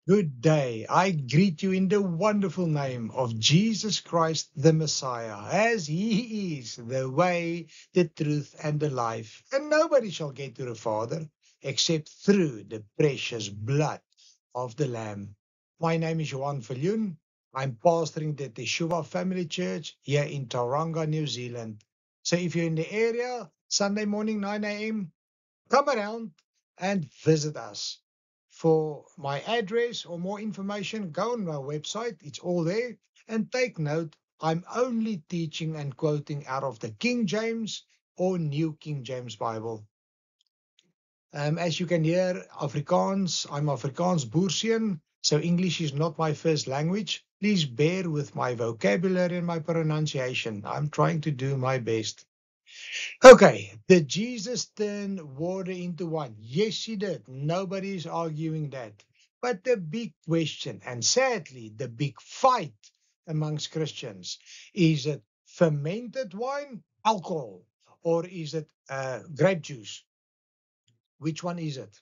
Good day. I greet you in the wonderful name of Jesus Christ, the Messiah, as he is the way, the truth, and the life. And nobody shall get to the Father except through the precious blood of the Lamb. My name is Johan Viljoen. I'm pastoring the Teshuvah Family Church here in Tauranga, New Zealand. So if you're in the area, Sunday morning, 9 a.m., come around and visit us. For my address or more information, go on my website. It's all there. And take note, I'm only teaching and quoting out of the King James or New King James Bible. As you can hear, Afrikaans, I'm Afrikaans Boerseun, so English is not my first language. Please bear with my vocabulary and my pronunciation. I'm trying to do my best. Okay, did Jesus turn water into wine? Yes, he did. Nobody's arguing that. But the big question, and sadly, the big fight amongst Christians, is it fermented wine, alcohol, or is it grape juice? Which one is it?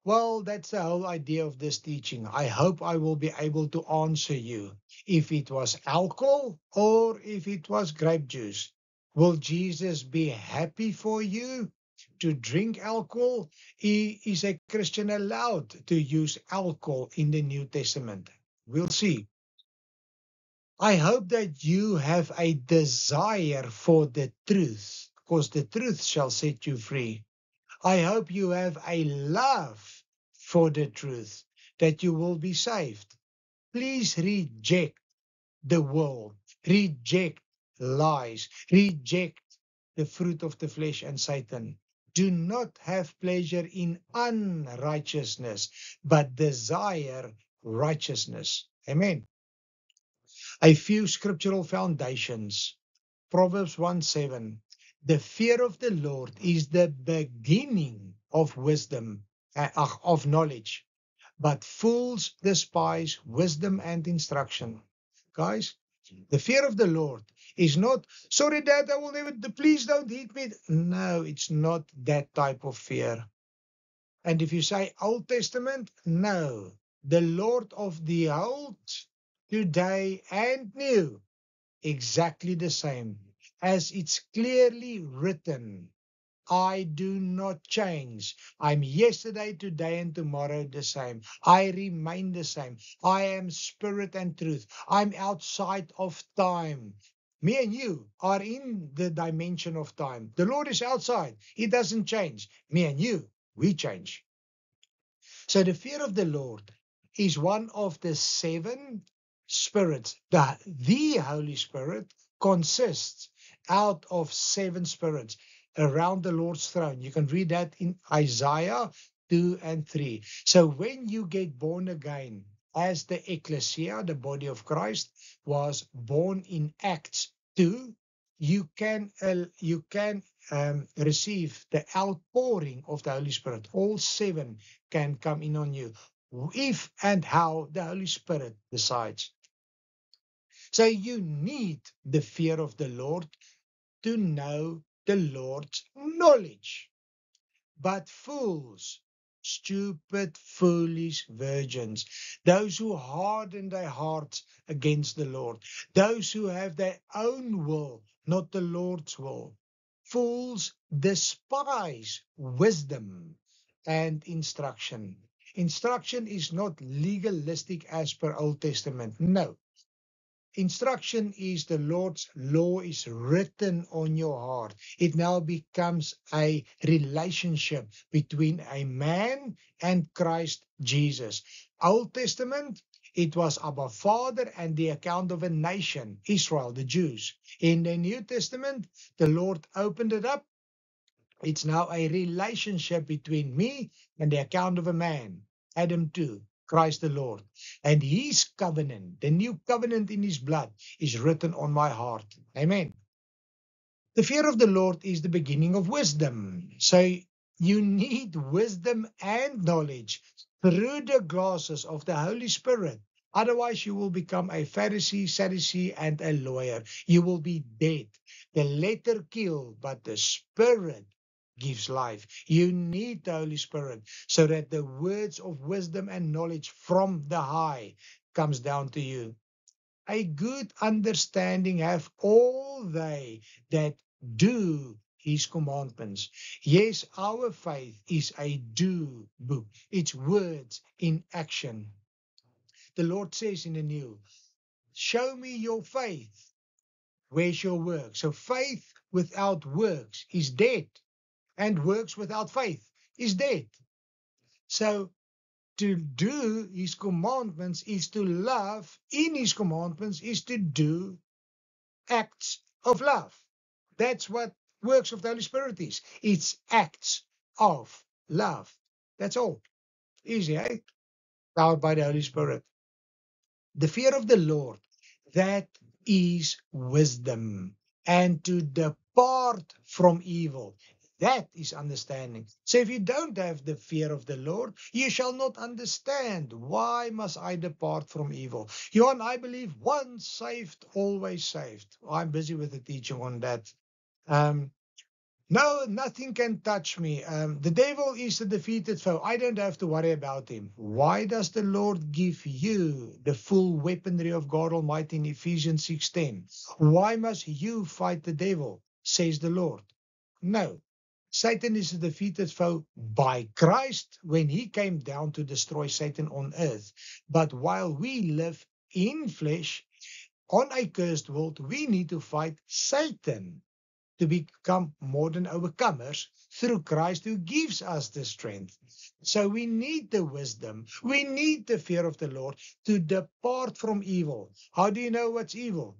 Well, that's the whole idea of this teaching. I hope I will be able to answer you if it was alcohol or if it was grape juice. Will Jesus be happy for you to drink alcohol? Is a Christian allowed to use alcohol in the New Testament? We'll see. I hope that you have a desire for the truth, because the truth shall set you free. I hope you have a love for the truth, that you will be saved. Please reject the world, reject lies, reject the fruit of the flesh and Satan. Do not have pleasure in unrighteousness, but desire righteousness. Amen. A few scriptural foundations. Proverbs 1:7. The fear of the Lord is the beginning of wisdom, of knowledge. But fools despise wisdom and instruction. Guys, the fear of the Lord is not, sorry, Dad, I will never, please don't hit me. No, it's not that type of fear. And if you say Old Testament, no. The Lord of the old, today, and new, exactly the same, as it's clearly written. I do not change. I'm yesterday, today, and tomorrow the same. I remain the same. I am spirit and truth. I'm outside of time. Me and you are in the dimension of time. The Lord is outside. He doesn't change. Me and you, we change. So the fear of the Lord is one of the seven spirits. The Holy Spirit consists out of seven spirits around the Lord's throne. You can read that in Isaiah 2 and 3. So when you get born again, as the ecclesia, the body of Christ, was born in Acts 2, you can receive the outpouring of the Holy Spirit. All seven can come in on you if and how the Holy Spirit decides. So you need the fear of the Lord to know the Lord's knowledge. But fools, stupid, foolish virgins, those who harden their hearts against the Lord, those who have their own will, not the Lord's will. Fools despise wisdom and instruction. Instruction is not legalistic as per Old Testament. No. Instruction is the Lord's law is written on your heart. It now becomes a relationship between a man and Christ Jesus. Old Testament, it was Abba Father and the account of a nation, Israel, the Jews. In the New Testament, the Lord opened it up. It's now a relationship between me and the account of a man, Adam 2. Christ the Lord. And his covenant, the new covenant in his blood, is written on my heart. Amen. The fear of the Lord is the beginning of wisdom. So you need wisdom and knowledge through the glasses of the Holy Spirit. Otherwise, you will become a Pharisee, Sadducee, and a lawyer. You will be dead. The letter kill, but the Spirit gives life. You need the Holy Spirit so that the words of wisdom and knowledge from the high comes down to you. A good understanding have all they that do his commandments. Yes, our faith is a do book. It's words in action. The Lord says in the new, show me your faith. Where's your work? So faith without works is dead, and works without faith is dead. So to do his commandments is to love. In his commandments is to do acts of love. That's what works of the Holy Spirit is. It's acts of love. That's all. Easy, eh? Powered by the Holy Spirit. The fear of the Lord, that is wisdom. And to depart from evil, that is understanding. So if you don't have the fear of the Lord, you shall not understand. Why must I depart from evil? Johan, I believe once saved, always saved. I'm busy with the teaching on that. No, nothing can touch me. The devil is a defeated foe. I don't have to worry about him. Why does the Lord give you the full weaponry of God Almighty in Ephesians 6:10? Why must you fight the devil, says the Lord? No. Satan is a defeated foe by Christ when he came down to destroy Satan on earth. But while we live in flesh, on a cursed world, we need to fight Satan to become more than overcomers through Christ who gives us the strength. So we need the wisdom. We need the fear of the Lord to depart from evil. How do you know what's evil?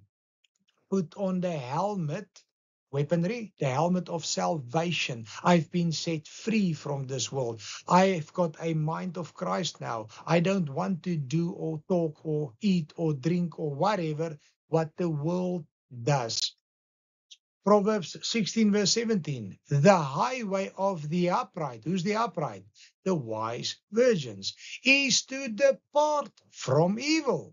Put on the helmet, weaponry, the helmet of salvation. I've been set free from this world. I've got a mind of Christ now. I don't want to do or talk or eat or drink or whatever what the world does. Proverbs 16 verse 17, the highway of the upright, who's the upright? The wise virgins, is to depart from evil.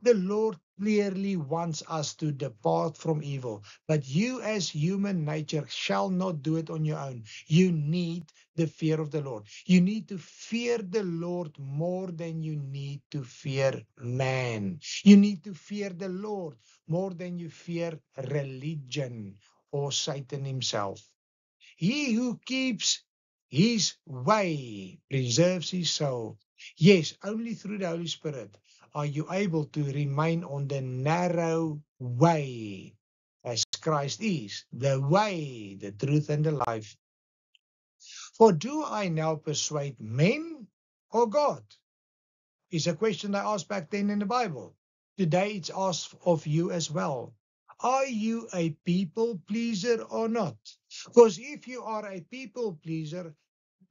The Lord clearly wants us to depart from evil, but you as human nature shall not do it on your own. You need the fear of the Lord. You need to fear the Lord more than you need to fear man. You need to fear the Lord more than you fear religion or Satan himself. He who keeps his way preserves his soul. Yes, only through the Holy Spirit are you able to remain on the narrow way as Christ is, the way, the truth, and the life. For do I now persuade men or God? Is a question I asked back then in the Bible. Today it's asked of you as well. Are you a people pleaser or not? Because if you are a people pleaser,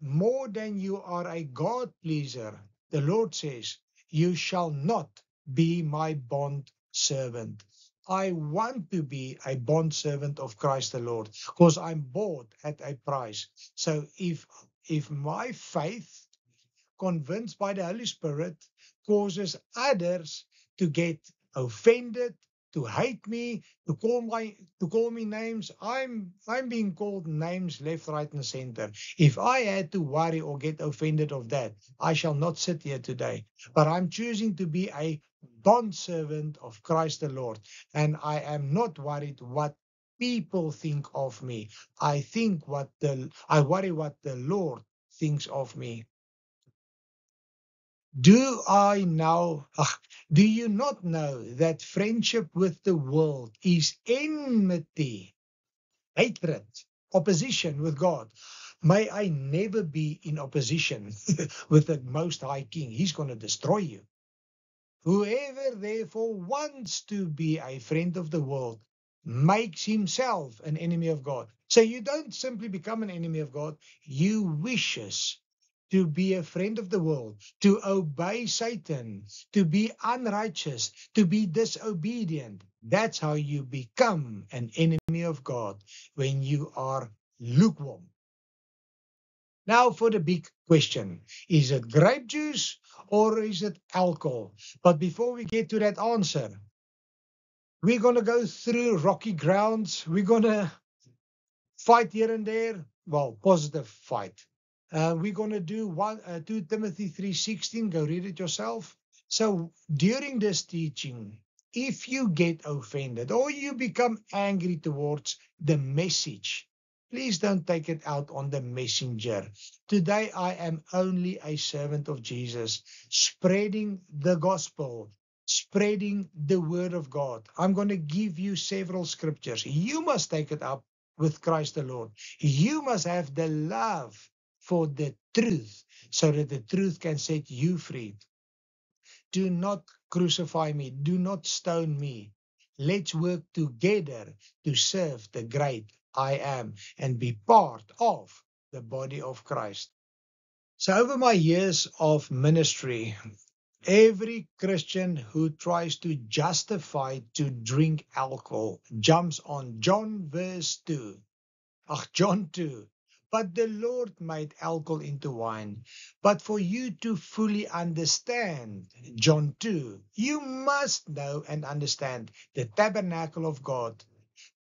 more than you are a God pleaser, the Lord says, you shall not be my bond servant. I want to be a bond servant of Christ the Lord because I'm bought at a price. So if my faith, convinced by the Holy Spirit, causes others to get offended, to hate me, to call me names. I'm being called names left, right, and center. If I had to worry or get offended of that, I shall not sit here today. But I'm choosing to be a bondservant of Christ the Lord, and I am not worried what people think of me. I worry what the Lord thinks of me. Do you not know that friendship with the world is enmity, hatred, opposition with God? May I never be in opposition with the Most High King. He's going to destroy you. Whoever therefore wants to be a friend of the world makes himself an enemy of God. So you don't simply become an enemy of God. You wishes to be a friend of the world, to obey Satan, to be unrighteous, to be disobedient. That's how you become an enemy of God, when you are lukewarm. Now for the big question. Is it grape juice or is it alcohol? But before we get to that answer, we're going to go through rocky grounds. We're going to fight here and there. positive fight. We're going to do 2 Timothy 3:16. Go read it yourself. So during this teaching, if you get offended or you become angry towards the message, please don't take it out on the messenger. Today, I am only a servant of Jesus, spreading the gospel, spreading the word of God. I'm going to give you several scriptures. You must take it up with Christ the Lord. You must have the love for the truth so that the truth can set you free. Do not crucify me. Do not stone me. Let's work together to serve the great I am and be part of the body of Christ. So over my years of ministry, every Christian who tries to justify to drink alcohol jumps on John verse 2. John 2. But the Lord made alcohol into wine. But for you to fully understand John 2, you must know and understand the tabernacle of God.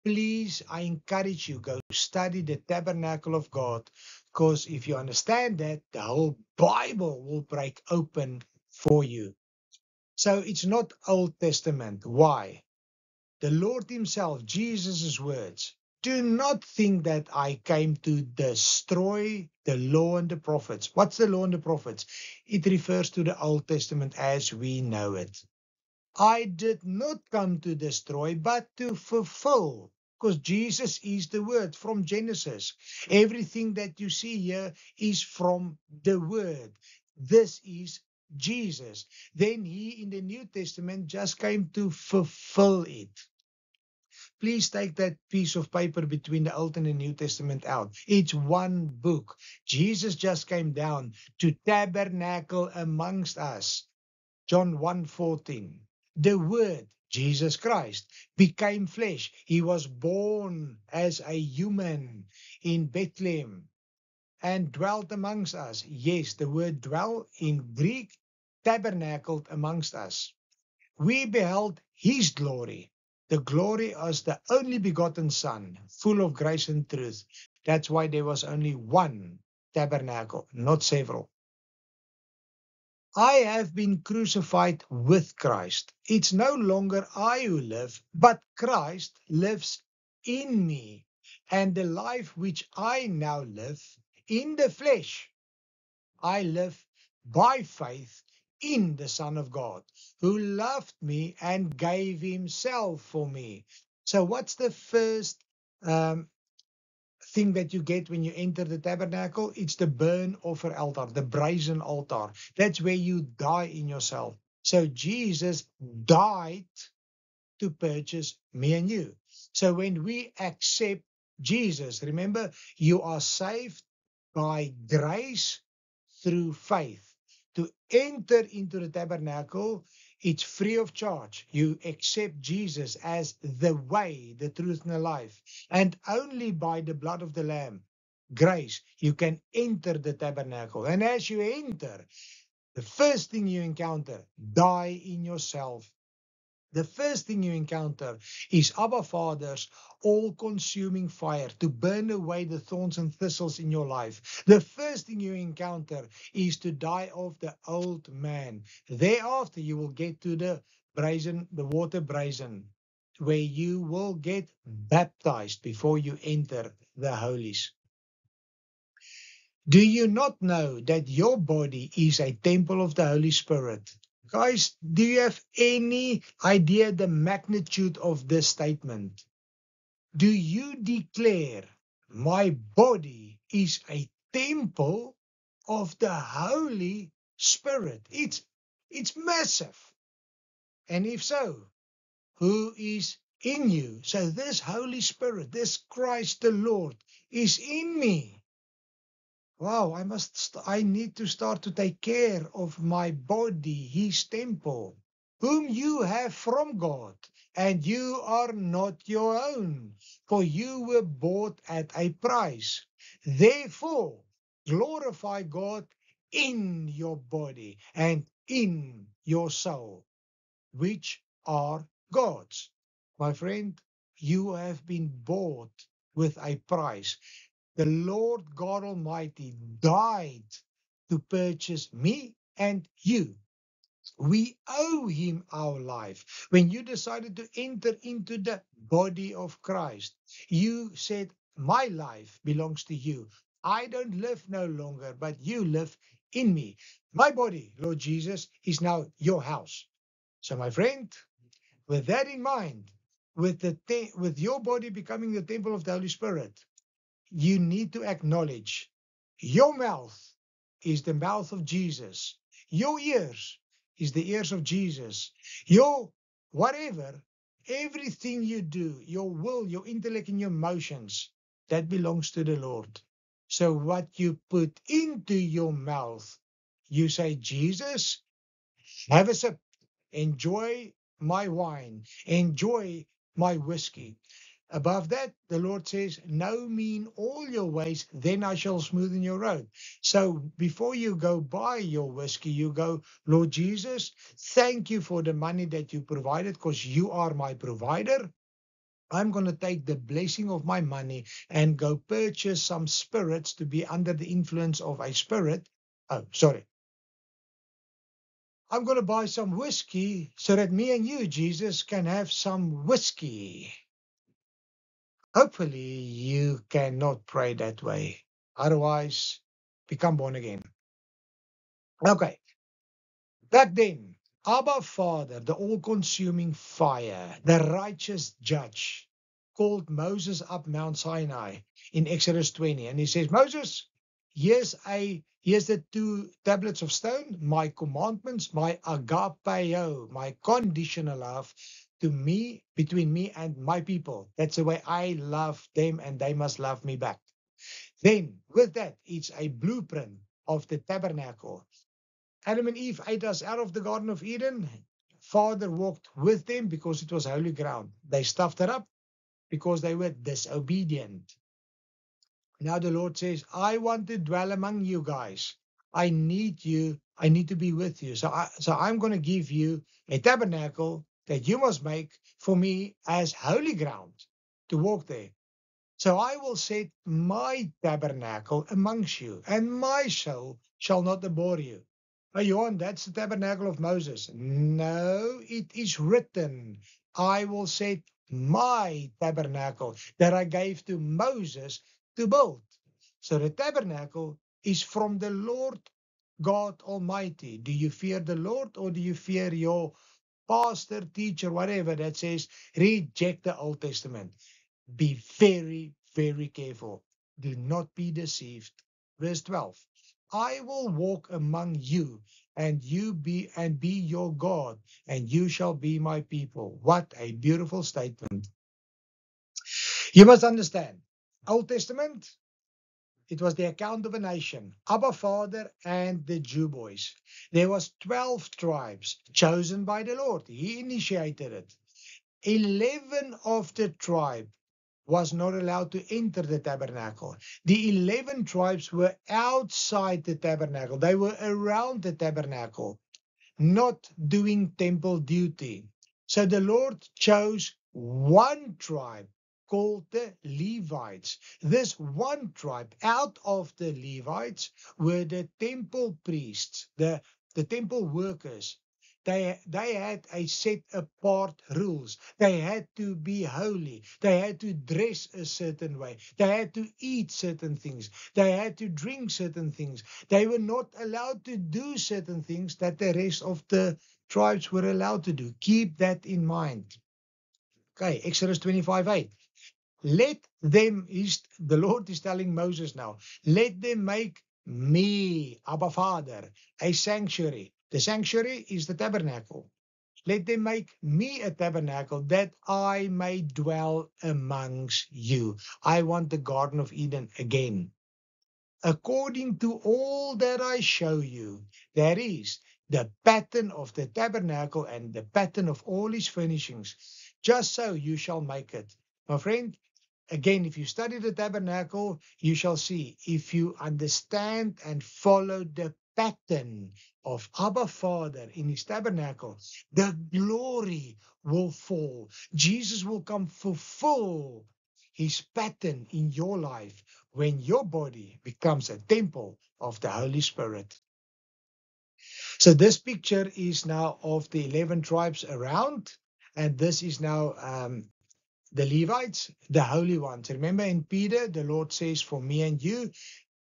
Please, I encourage you, go study the tabernacle of God, because if you understand that, the whole Bible will break open for you. So it's not Old Testament. Why? The Lord himself, Jesus' words, do not think that I came to destroy the law and the prophets. What's the law and the prophets? It refers to the Old Testament as we know it. I did not come to destroy, but to fulfill. Because Jesus is the word from Genesis. Everything that you see here is from the word. This is Jesus. Then he in the New Testament just came to fulfill it. Please take that piece of paper between the Old and the New Testament out. It's one book. Jesus just came down to tabernacle amongst us. John 1:14. The Word, Jesus Christ, became flesh. He was born as a human in Bethlehem and dwelt amongst us. Yes, the word dwell in Greek, tabernacled amongst us. We beheld his glory, the glory as the only begotten Son, full of grace and truth. That's why there was only one tabernacle, not several. I have been crucified with Christ. It's no longer I who live, but Christ lives in me. And the life which I now live in the flesh, I live by faith in the Son of God, who loved me and gave himself for me. So what's the first thing that you get when you enter the tabernacle? It's the burnt offer altar, the brazen altar. That's where you die in yourself. So Jesus died to purchase me and you. So when we accept Jesus, remember, you are saved by grace through faith. To enter into the tabernacle, it's free of charge. You accept Jesus as the way, the truth, and the life. And only by the blood of the Lamb, grace, you can enter the tabernacle. And as you enter, the first thing you encounter, die in yourself. The first thing you encounter is Abba Father's all-consuming fire to burn away the thorns and thistles in your life. The first thing you encounter is to die off the old man. Thereafter, you will get to the water brazen, where you will get baptized before you enter the holies. Do you not know that your body is a temple of the Holy Spirit? Guys, do you have any idea the magnitude of this statement? Do you declare my body is a temple of the Holy Spirit? It's massive. And if so, who is in you? So this Holy Spirit, this Christ the Lord is in me. Wow, I need to start to take care of my body, his temple, whom you have from God, and you are not your own, for you were bought at a price. Therefore, glorify God in your body and in your soul, which are God's. My friend, you have been bought with a price. The Lord God Almighty died to purchase me and you. We owe him our life. When you decided to enter into the body of Christ, you said, my life belongs to you. I don't live no longer, but you live in me. My body, Lord Jesus, is now your house. So, my friend, with that in mind, with your body becoming the temple of the Holy Spirit, you need to acknowledge your mouth is the mouth of Jesus. Your ears is the ears of Jesus. Your whatever, everything you do, your will, your intellect, and your emotions, that belongs to the Lord. So what you put into your mouth, you say, Jesus, have a sip, enjoy my wine, enjoy my whiskey. Above that, the Lord says, know me in all your ways, then I shall smoothen your road. So before you go buy your whiskey, you go, Lord Jesus, thank you for the money that you provided because you are my provider. I'm going to take the blessing of my money and go purchase some spirits to be under the influence of a spirit. Oh, sorry. I'm going to buy some whiskey so that me and you, Jesus, can have some whiskey. Hopefully, you cannot pray that way. Otherwise, become born again. Okay, back then, Abba Father, the all consuming fire, the righteous judge, called Moses up Mount Sinai in Exodus 20. And he says, Moses, here's the 2 tablets of stone, my commandments, my agapeo, my conditional love to me, between me and my people. That's the way I love them and they must love me back. Then with that, it's a blueprint of the tabernacle. Adam and Eve ate us out of the Garden of Eden. Father walked with them because it was holy ground. They stuffed it up because they were disobedient. Now the Lord says, I want to dwell among you guys. I need you. I need to be with you. So I'm going to give you a tabernacle that you must make for me as holy ground to walk there. So I will set my tabernacle amongst you, and my soul shall not abhor you. Oh, Johan, that's the tabernacle of Moses. No, it is written, I will set my tabernacle that I gave to Moses to build. So the tabernacle is from the Lord God Almighty. Do you fear the Lord or do you fear your pastor, teacher, whatever that says, reject the Old Testament? Be very, very careful. Do not be deceived. Verse 12. I will walk among you, and be your God, and you shall be my people. What a beautiful statement. You must understand. Old Testament, it was the account of a nation, Abba Father and the Jew boys. There was 12 tribes chosen by the Lord. He initiated it. 11 of the tribe was not allowed to enter the tabernacle. The 11 tribes were outside the tabernacle. They were around the tabernacle, not doing temple duty. So the Lord chose one tribe called the Levites. This one tribe out of the Levites were the temple priests, the temple workers. They had a set apart rules. They had to be holy. They had to dress a certain way. They had to eat certain things. They had to drink certain things. They were not allowed to do certain things that the rest of the tribes were allowed to do. Keep that in mind. Okay, Exodus 25:8. Let them, the Lord is telling Moses now, let them make me, Abba Father, a sanctuary. The sanctuary is the tabernacle. Let them make me a tabernacle that I may dwell amongst you. I want the Garden of Eden again. According to all that I show you, that is the pattern of the tabernacle and the pattern of all its furnishings. Just so you shall make it. My friend, again, if you study the tabernacle, you shall see. If you understand and follow the pattern of Abba Father in his tabernacle, the glory will fall. Jesus will come fulfill his pattern in your life when your body becomes a temple of the Holy Spirit. So this picture is now of the 11 tribes around, and this is now the Levites, the holy ones. Remember in Peter, the Lord says, for me and you,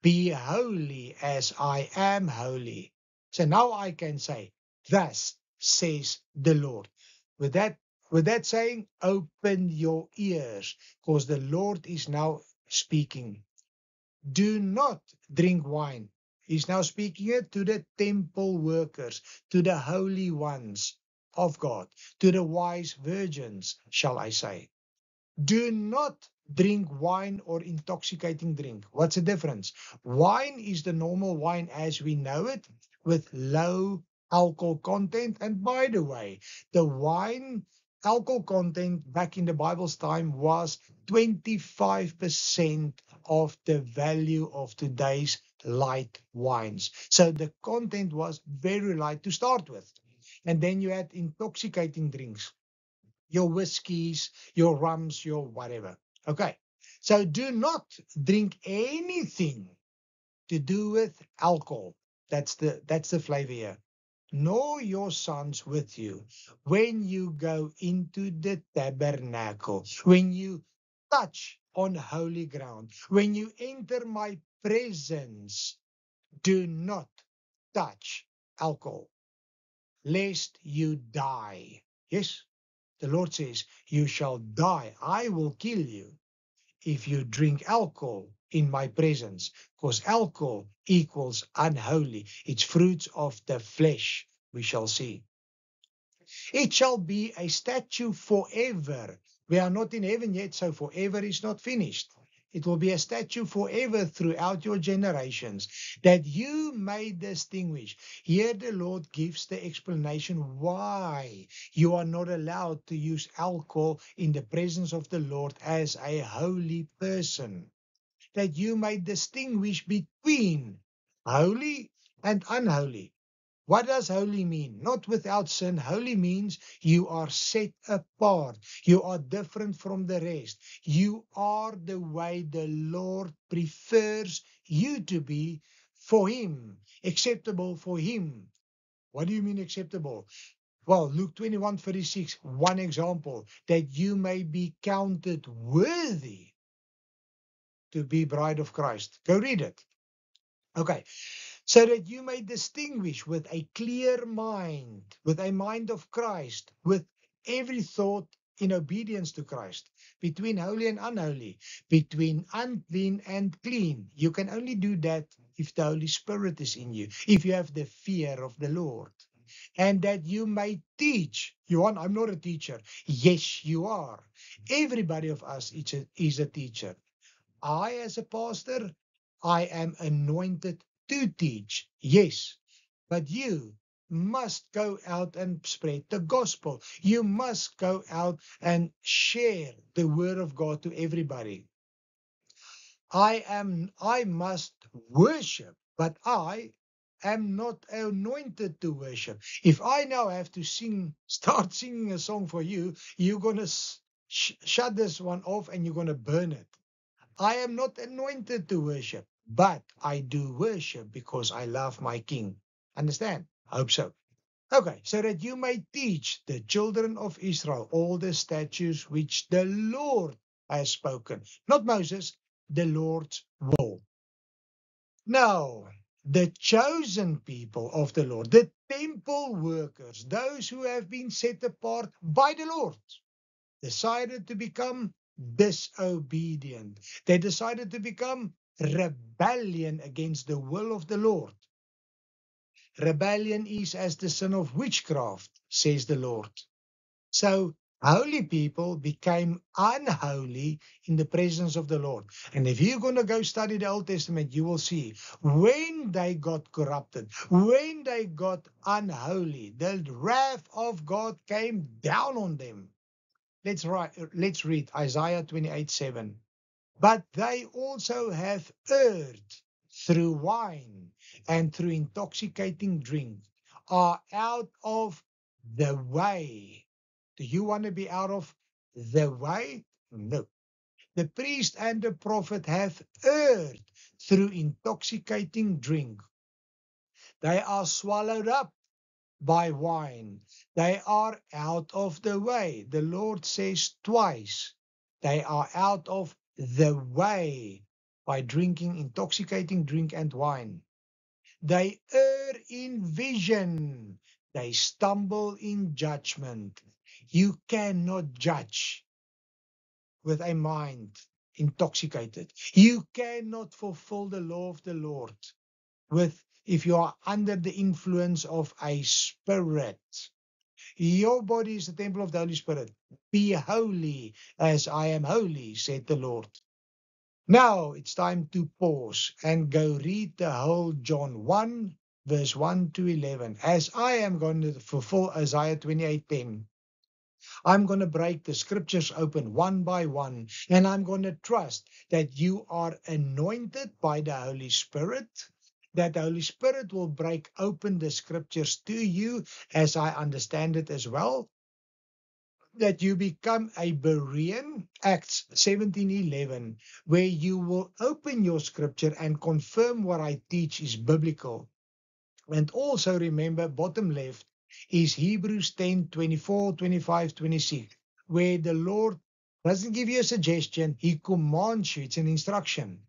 be holy as I am holy. So now I can say, thus says the Lord. With that saying, open your ears, because the Lord is now speaking. Do not drink wine. He's now speaking it to the temple workers, to the holy ones of God, to the wise virgins, shall I say. Do not drink wine or intoxicating drink. What's the difference? Wine is the normal wine as we know it, with low alcohol content. And by the way, the wine alcohol content back in the Bible's time was 25% of the value of today's light wines. So the content was very light to start with. And then you had intoxicating drinks, your whiskeys, your rums, your whatever. Okay. So do not drink anything to do with alcohol. That's the flavor here. Nor your sons with you when you go into the tabernacle, when you touch on holy ground, when you enter my presence, do not touch alcohol, lest you die. Yes, the Lord says, you shall die. I will kill you if you drink alcohol in my presence, because alcohol equals unholy. It's fruits of the flesh, we shall see. It shall be a statute forever. We are not in heaven yet, so forever is not finished. It will be a statute forever throughout your generations, that you may distinguish. Here the Lord gives the explanation why you are not allowed to use alcohol in the presence of the Lord as a holy person, that you may distinguish between holy and unholy. What does holy mean? Not without sin. Holy means you are set apart. You are different from the rest. You are the way the Lord prefers you to be for Him, acceptable for Him. What do you mean acceptable? Well, Luke 21:36, one example, that you may be counted worthy to be bride of Christ. Go read it. Okay. So that you may distinguish with a clear mind, with a mind of Christ, with every thought in obedience to Christ, between holy and unholy, between unclean and clean. You can only do that if the Holy Spirit is in you, if you have the fear of the Lord. And that you may teach. Johan, I'm not a teacher. Yes, you are. Everybody of us is a teacher. I, as a pastor, I am anointed to teach, yes, but you must go out and spread the gospel. You must go out and share the word of God to everybody. I must worship, but I am not anointed to worship. If I now have to start singing a song for you, you're going to shut this one off and you're going to burn it. I am not anointed to worship, but I do worship because I love my King. Understand? I hope so. Okay, so that you may teach the children of Israel all the statutes which the Lord has spoken. Not Moses, the Lord's will. Now, the chosen people of the Lord, the temple workers, those who have been set apart by the Lord, decided to become disobedient. They decided to become rebellion against the will of the Lord. Rebellion is as the sin of witchcraft, says the Lord. So holy people became unholy in the presence of the Lord. And if you're going to go study the Old Testament, you will see when they got corrupted, when they got unholy, the wrath of God came down on them. Let's read Isaiah 28:7. But they also have erred through wine and through intoxicating drink, are out of the way. Do you want to be out of the way? No. The priest and the prophet have erred through intoxicating drink. They are swallowed up by wine. They are out of the way. The Lord says twice, they are out of the way by drinking intoxicating drink and wine. They err in vision. They stumble in judgment. You cannot judge with a mind intoxicated. You cannot fulfill the law of the Lord with if you are under the influence of a spirit. Your body is the temple of the Holy Spirit. Be holy as I am holy, said the Lord. Now it's time to pause and go read the whole John 1, verse 1 to 11. As I am going to fulfill Isaiah 28:10, I'm going to break the scriptures open one by one, and I'm going to trust that you are anointed by the Holy Spirit, that the Holy Spirit will break open the scriptures to you as I understand it as well, that you become a Berean, Acts 17:11, where you will open your scripture and confirm what I teach is biblical. And also remember, bottom left is Hebrews 10:24, 25, 26, where the Lord doesn't give you a suggestion, He commands you. It's an instruction.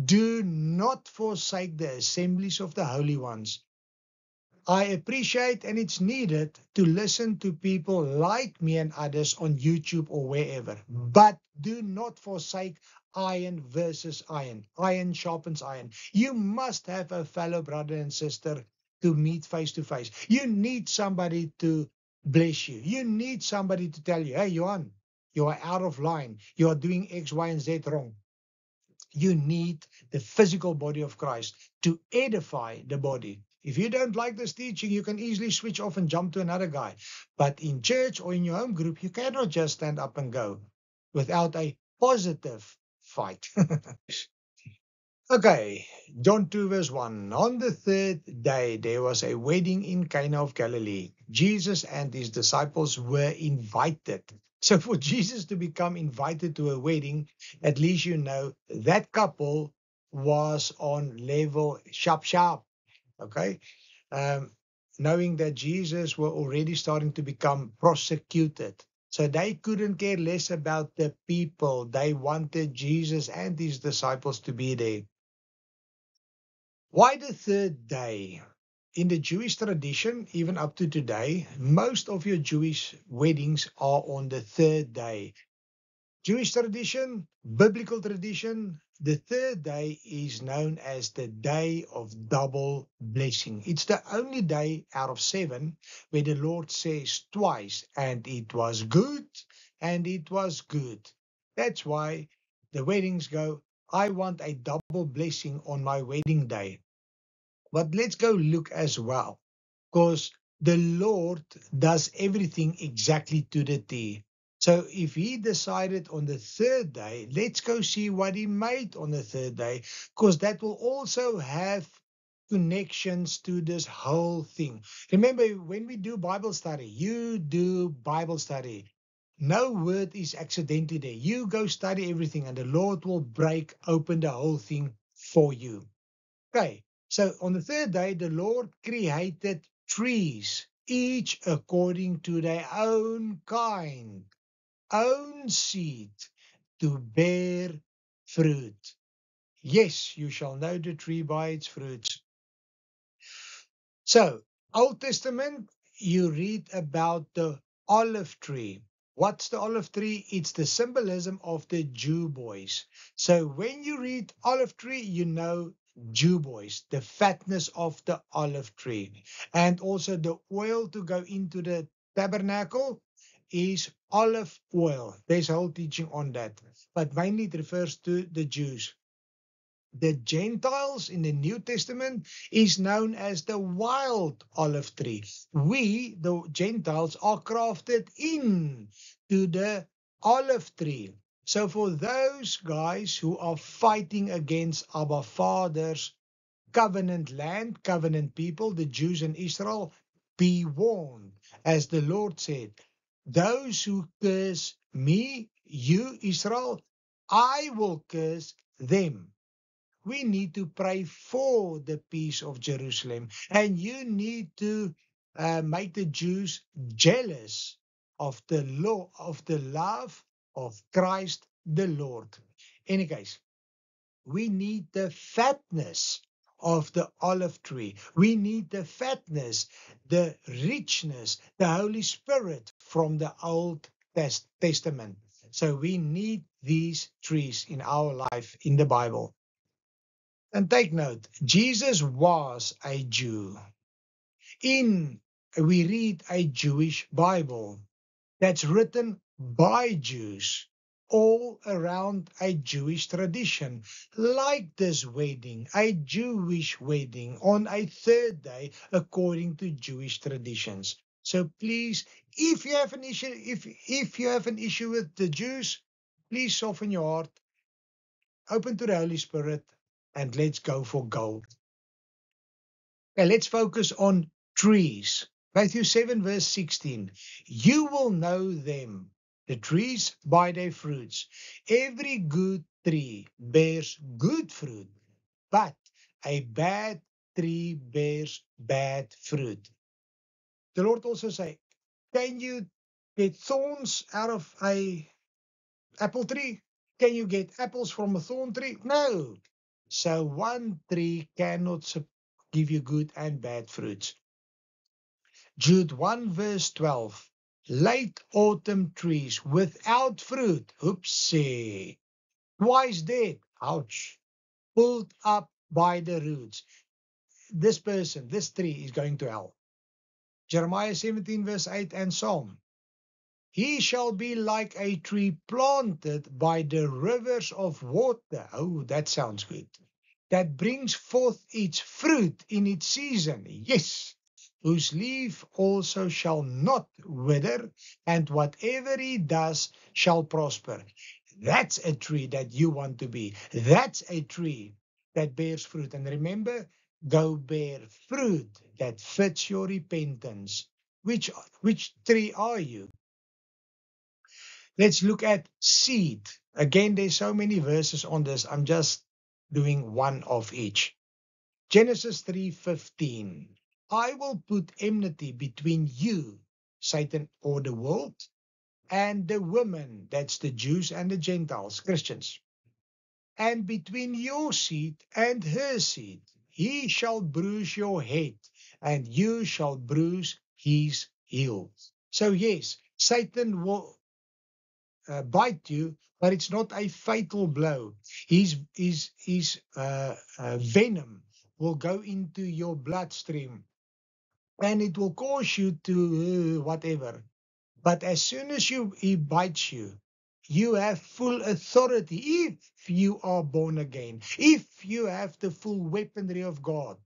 Do not forsake the assemblies of the holy ones. I appreciate and it's needed to listen to people like me and others on YouTube or wherever. But do not forsake iron versus iron. Iron sharpens iron. You must have a fellow brother and sister to meet face to face. You need somebody to bless you. You need somebody to tell you, hey, Johan, you are out of line. You are doing X, Y, and Z wrong. You need the physical body of Christ to edify the body. If you don't like this teaching, you can easily switch off and jump to another guy. But in church or in your home group, you cannot just stand up and go without a positive fight. Okay, John 2 verse 1. On the third day, there was a wedding in Cana of Galilee. Jesus and his disciples were invited. So for Jesus to become invited to a wedding, at least you know that couple was on level sharp, sharp. Okay. Um, Knowing that Jesus were already starting to become prosecuted. So they couldn't care less about the people. They wanted Jesus and his disciples to be there. Why the third day? In the Jewish tradition, even up to today, most of your Jewish weddings are on the third day. Jewish tradition, biblical tradition, the third day is known as the day of double blessing. It's the only day out of 7 where the Lord says twice, and it was good, and it was good. That's why the weddings go, I want a double blessing on my wedding day. But let's go look as well, because the Lord does everything exactly to the T. So if he decided on the third day, let's go see what he made on the third day, because that will also have connections to this whole thing. Remember, when we do Bible study, you do Bible study. No word is accidentally there. You go study everything and the Lord will break open the whole thing for you. Okay, so on the third day, the Lord created trees, each according to their own kind, own seed, to bear fruit. Yes, you shall know the tree by its fruits. So, Old Testament, you read about the olive tree. What's the olive tree? It's the symbolism of the Jew boys. So when you read olive tree, you know Jew boys, the fatness of the olive tree. And also the oil to go into the tabernacle is olive oil. There's a whole teaching on that. But mainly it refers to the Jews. The Gentiles in the New Testament is known as the wild olive tree. We, the Gentiles, are crafted in to the olive tree. So for those guys who are fighting against our Father's covenant land, covenant people, the Jews and Israel, be warned. As the Lord said, those who curse me, you, Israel, I will curse them. We need to pray for the peace of Jerusalem. And you need to make the Jews jealous of the law, of the love of Christ the Lord. In any case, we need the fatness of the olive tree. We need the fatness, the richness, the Holy Spirit from the Old Testament. So we need these trees in our life in the Bible. And take note, Jesus was a Jew. We read a Jewish Bible that's written by Jews all around a Jewish tradition, like this wedding, a Jewish wedding on a third day according to Jewish traditions. So please, if you have an issue, if you have an issue with the Jews, please soften your heart, open to the Holy Spirit, and let's go for gold. Okay, let's focus on trees. Matthew 7, verse 16. You will know them, the trees, by their fruits. Every good tree bears good fruit, but a bad tree bears bad fruit. The Lord also say, can you get thorns out of a apple tree? Can you get apples from a thorn tree? No. So one tree cannot give you good and bad fruits. Jude 1 verse 12. Late autumn trees without fruit. Oopsie. Twice dead. Ouch. Pulled up by the roots. This person, this tree is going to hell. Jeremiah 17 verse 8 and Psalm. He shall be like a tree planted by the rivers of water. Oh, that sounds good. That brings forth its fruit in its season. Yes. Whose leaf also shall not wither, and whatever he does shall prosper. That's a tree that you want to be. That's a tree that bears fruit. And remember, go bear fruit that fits your repentance. Which tree are you? Let's look at seed. Again, there's so many verses on this. I'm just doing one of each. Genesis 3:15. I will put enmity between you, Satan, or the world, and the woman, that's the Jews and the Gentiles, Christians, and between your seed and her seed. He shall bruise your head, and you shall bruise his heel. So yes, Satan will bite you, but it's not a fatal blow. His venom will go into your bloodstream and it will cause you to whatever. But as soon as he bites you, you have full authority if you are born again. If you have the full weaponry of God,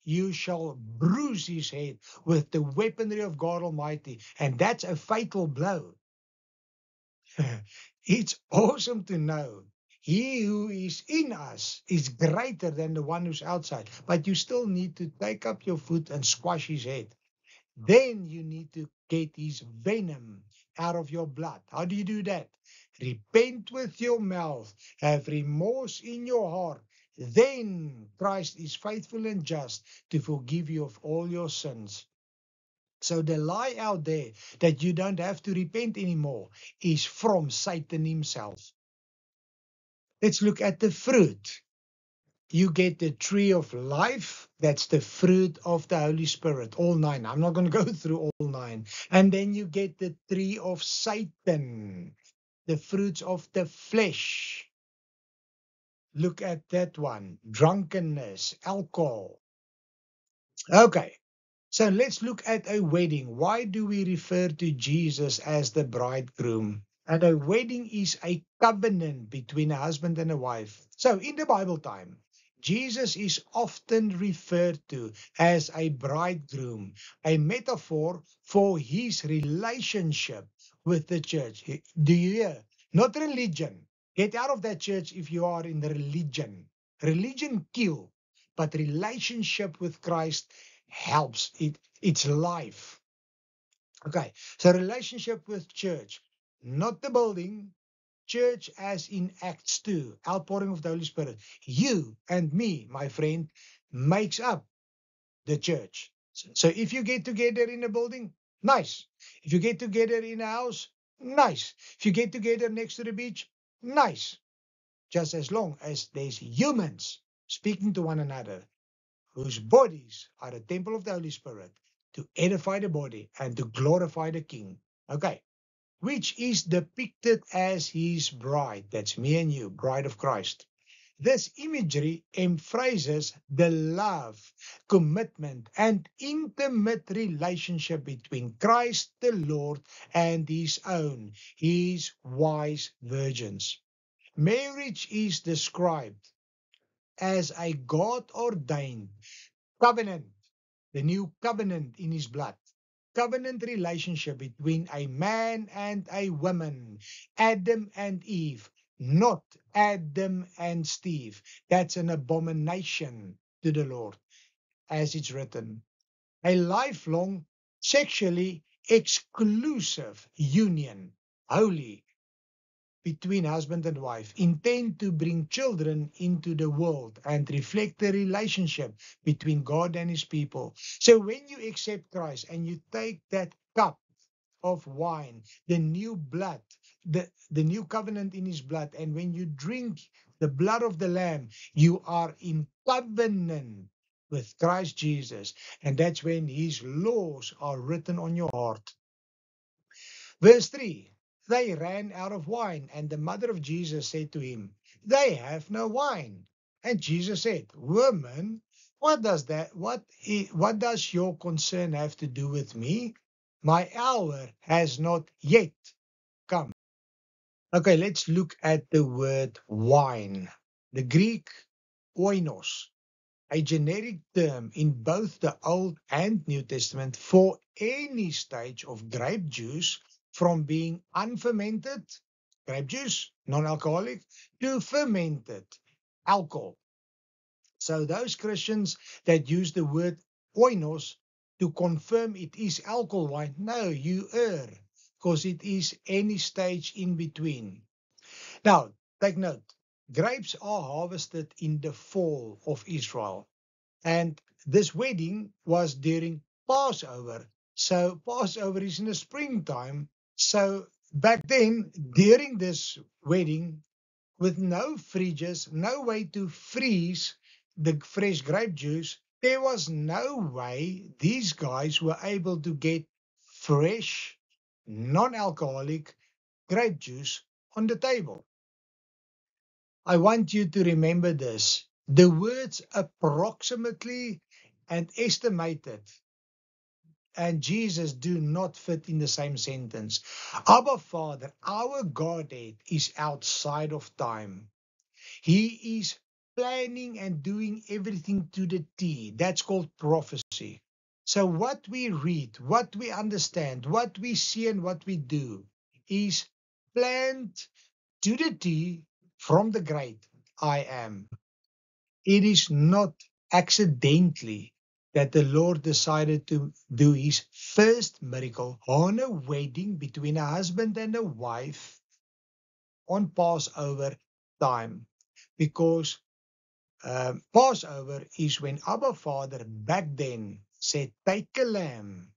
you shall bruise his head with the weaponry of God Almighty. And that's a fatal blow. It's awesome to know he who is in us is greater than the one who's outside. But you still need to take up your foot and squash his head. Then you need to get his venom out of your blood. How do you do that? Repent with your mouth, have remorse in your heart. Then Christ is faithful and just to forgive you of all your sins. So the lie out there that you don't have to repent anymore is from Satan himself. Let's look at the fruit. You get the tree of life. That's the fruit of the Holy Spirit, all 9. I'm not going to go through all 9. And then you get the tree of Satan, the fruits of the flesh. Look at that one. Drunkenness, alcohol. Okay. So let's look at a wedding. Why do we refer to Jesus as the bridegroom? And a wedding is a covenant between a husband and a wife. So in the Bible time, Jesus is often referred to as a bridegroom, a metaphor for his relationship with the church. Do you hear? Not religion. Get out of that church if you are in the religion. Religion kill, but relationship with Christ helps. It's life. Okay, so relationship with church, not the building, church as in Acts 2, outpouring of the Holy Spirit. You and me, my friend, makes up the church. So if you get together in a building, nice. If you get together in a house, nice. If you get together next to the beach, nice. Just as long as there's humans speaking to one another, whose bodies are the temple of the Holy Spirit, to edify the body and to glorify the King. Okay. Which is depicted as his bride. That's me and you, bride of Christ. This imagery emphasizes the love, commitment, and intimate relationship between Christ the Lord and his own, his wise virgins. Marriage is described as a God-ordained covenant, the new covenant in his blood. Covenant relationship between a man and a woman, Adam and Eve, not Adam and Steve. That's an abomination to the Lord, as it's written. A lifelong, sexually exclusive union, holy, between husband and wife, intend to bring children into the world and reflect the relationship between God and his people. So when you accept Christ and you take that cup of wine, the new blood, the new covenant in his blood, and when you drink the blood of the Lamb, you are in covenant with Christ Jesus. And that's when his laws are written on your heart. Verse 3, they ran out of wine, and the mother of Jesus said to him, they have no wine. And Jesus said, woman, what does your concern have to do with me? My hour has not yet come. Okay, let's look at the word wine. The Greek oinos, a generic term in both the Old and New Testament for any stage of grape juice, from being unfermented, grape juice, non-alcoholic, to fermented, alcohol. So those Christians that use the word oinos to confirm it is alcohol wine, no, you err, because it is any stage in between. Now, take note, grapes are harvested in the fall of Israel. And this wedding was during Passover. So Passover is in the springtime. So back then, during this wedding, with no fridges, no way to freeze the fresh grape juice, there was no way these guys were able to get fresh, non-alcoholic grape juice on the table. I want you to remember this. The words approximately and estimated and Jesus do not fit in the same sentence. Abba Father, our Godhead is outside of time. He is planning and doing everything to the T. That's called prophecy. So what we read, what we understand, what we see and what we do is planned to the T from the great I am. It is not accidentally that the Lord decided to do his first miracle on a wedding between a husband and a wife on Passover time. Because Passover is when Abba Father back then said, take a lamb,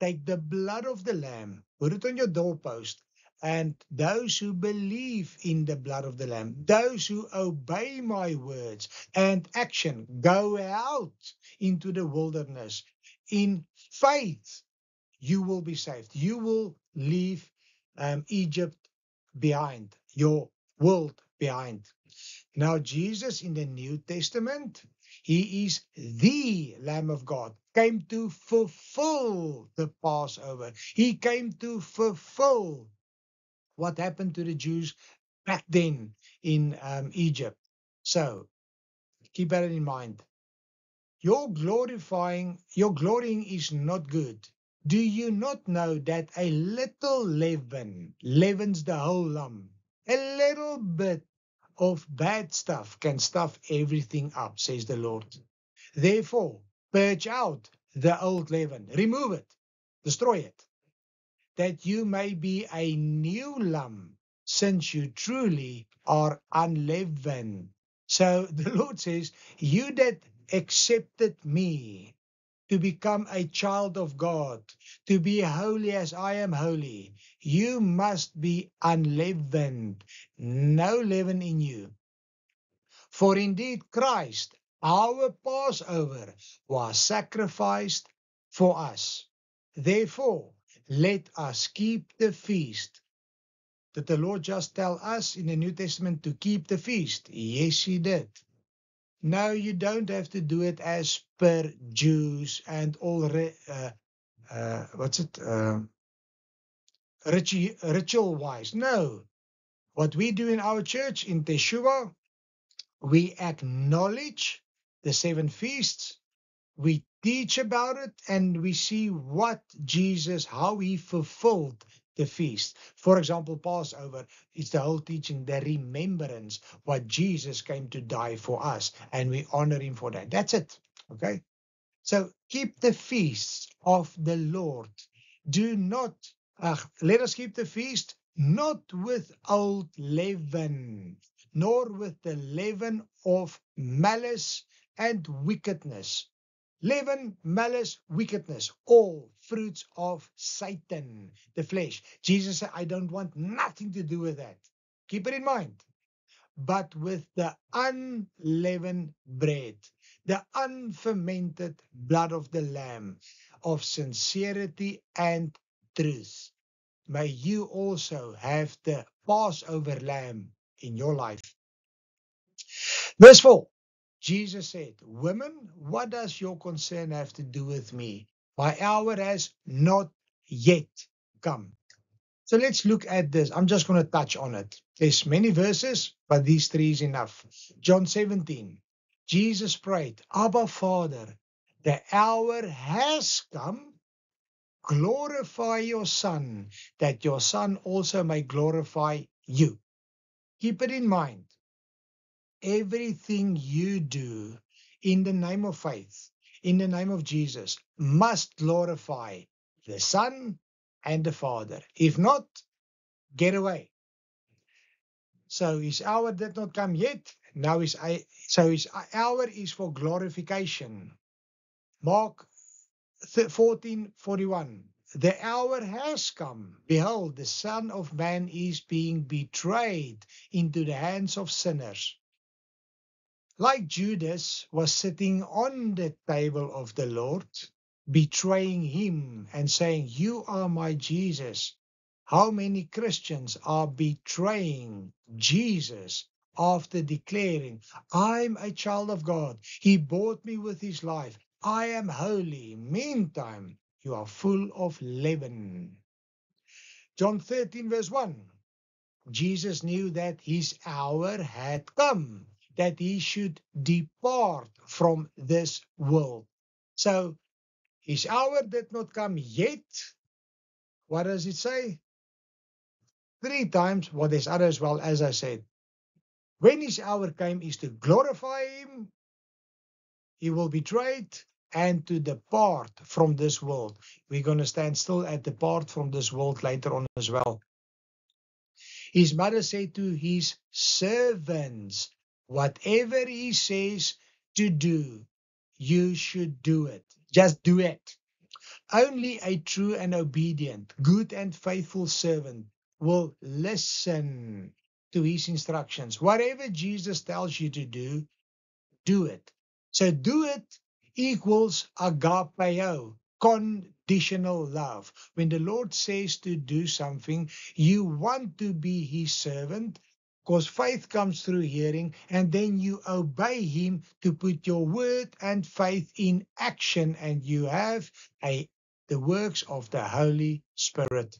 take the blood of the lamb, put it on your doorpost, and those who believe in the blood of the lamb, those who obey my words and action, go out into the wilderness in faith, you will be saved. You will leave Egypt behind, your world behind. Now, Jesus in the New Testament, he is the Lamb of God, came to fulfill the Passover. He came to fulfill what happened to the Jews back then in Egypt. So keep that in mind. Your glorying is not good. Do you not know that a little leaven leavens the whole lump? A little bit of bad stuff can stuff everything up, says the Lord. Therefore, purge out the old leaven, remove it, destroy it, that you may be a new lump, since you truly are unleavened. So the Lord says, you that accepted me to become a child of God, to be holy as I am holy, you must be unleavened, no leaven in you. For indeed Christ, our Passover, was sacrificed for us. Therefore, let us keep the feast. Did the Lord just tell us in the New Testament to keep the feast? Yes, he did. No, you don't have to do it as per Jews and all ritual wise. No, what we do in our church in Teshuvah, we acknowledge the 7 feasts, we teach about it, and we see what Jesus, how he fulfilled the feast. For example, Passover is the whole teaching, the remembrance, what Jesus came to die for us, and we honor him for that. That's it. Okay. So keep the feasts of the Lord. Do not, let us keep the feast, not with old leaven, nor with the leaven of malice and wickedness. Leaven, malice, wickedness, all fruits of Satan, the flesh. Jesus said, I don't want nothing to do with that. Keep it in mind. But with the unleavened bread, the unfermented blood of the Lamb, of sincerity and truth. May you also have the Passover lamb in your life. Verse 4, Jesus said, women, what does your concern have to do with me? My hour has not yet come. So let's look at this. I'm just going to touch on it. There's many verses, but these 3 is enough. John 17, Jesus prayed, Abba Father, the hour has come. Glorify your Son, that your Son also may glorify you. Keep it in mind. Everything you do in the name of faith, in the name of Jesus, must glorify the Son and the Father. If not, get away. So his hour did not come yet. Now his hour is for glorification. Mark 14:41. The hour has come. Behold, the Son of Man is being betrayed into the hands of sinners. Like Judas was sitting on the table of the Lord, betraying him and saying, you are my Jesus. How many Christians are betraying Jesus after declaring, I'm a child of God. He bought me with his life. I am holy. Meantime, you are full of leaven. John 13 verse 1. Jesus knew that his hour had come, that he should depart from this world. So his hour did not come yet. What does it say? 3 times. Well, there's other as well, as I said. When his hour came is to glorify him, he will be betrayed, and to depart from this world. We're going to stand still at depart from this world later on as well. His mother said to his servants, whatever he says to do, you should do it. Just do it. Only a true and obedient, good and faithful servant will listen to his instructions. Whatever Jesus tells you to do, do it. So do it equals agapeo, conditional love. When the Lord says to do something, you want to be his servant, because faith comes through hearing, and then you obey him to put your word and faith in action, and you have the works of the Holy Spirit.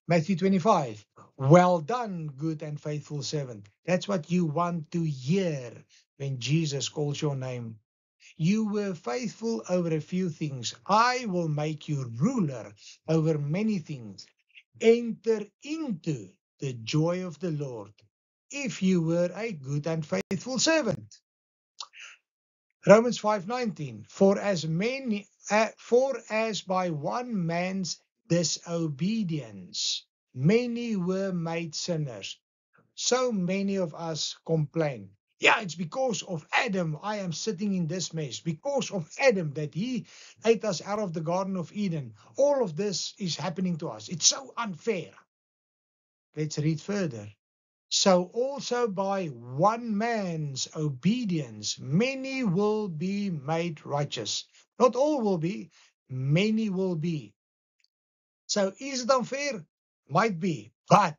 Matthew 25, well done, good and faithful servant. That's what you want to hear when Jesus calls your name. You were faithful over a few things. I will make you ruler over many things. Enter into the joy of the Lord, if you were a good and faithful servant. Romans 5:19, for as by one man's disobedience many were made sinners. So many of us complain. Yeah, it's because of Adam I am sitting in this mess. Because of Adam that he ate us out of the Garden of Eden. All of this is happening to us. It's so unfair. Let's read further. So also by one man's obedience, many will be made righteous. Not all will be, many will be. So is it unfair? Might be. But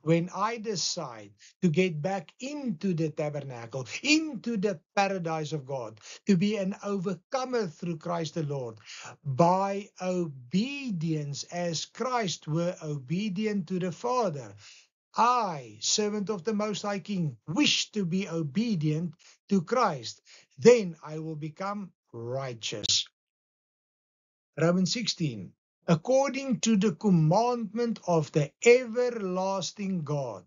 when I decide to get back into the tabernacle, into the paradise of God, to be an overcomer through Christ the Lord, by obedience as Christ were obedient to the Father, I, servant of the Most High King, wish to be obedient to Christ, then I will become righteous. Romans 16. According to the commandment of the everlasting God,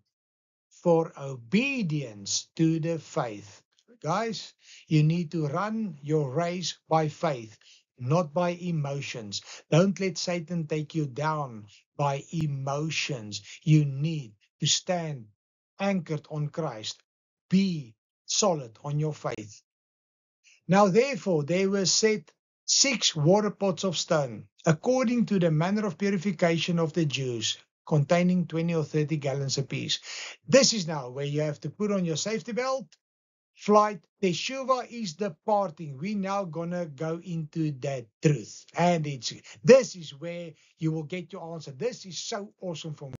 for obedience to the faith. Guys, you need to run your race by faith, not by emotions. Don't let Satan take you down by emotions. You need to stand anchored on Christ. Be solid on your faith. Now, therefore, there were set 6 water pots of stone, according to the manner of purification of the Jews, containing 20 or 30 gallons apiece. This is now where you have to put on your safety belt. Flight Teshuvah is departing. We're now gonna go into that truth, and this is where you will get your answer. This is so awesome for me.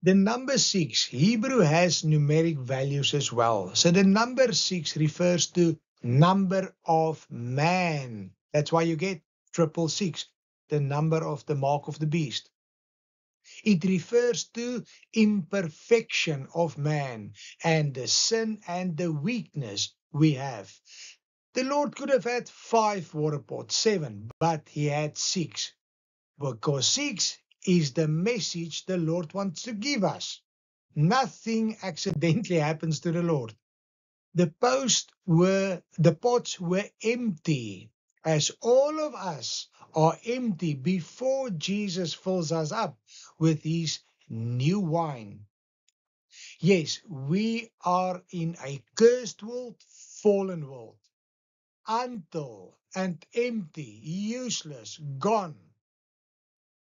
The number 6, Hebrew has numeric values as well. So the number 6 refers to number of man. That's why you get 666, the number of the mark of the beast. It refers to imperfection of man and the sin and the weakness we have. The Lord could have had 5 water pots, 7, but he had 6. Because 6 is the message the Lord wants to give us. Nothing accidentally happens to the Lord. The pots were empty, as all of us are empty before Jesus fills us up with his new wine. Yes, we are in a cursed world, fallen world, until and empty, useless, gone.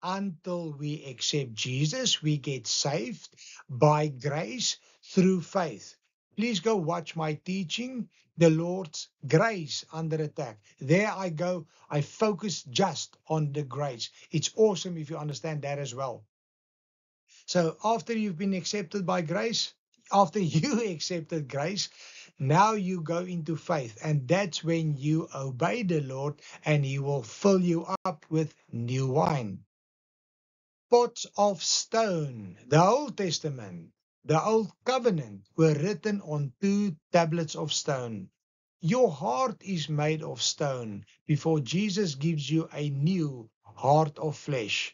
Until we accept Jesus, we get saved by grace through faith. Please go watch my teaching, The Lord's Grace Under Attack. There I go. I focus just on the grace. It's awesome if you understand that as well. So after you've been accepted by grace, after you accepted grace, now you go into faith. And that's when you obey the Lord and he will fill you up with new wine. Pots of stone. The Old Testament, the Old Covenant were written on 2 tablets of stone. Your heart is made of stone before Jesus gives you a new heart of flesh.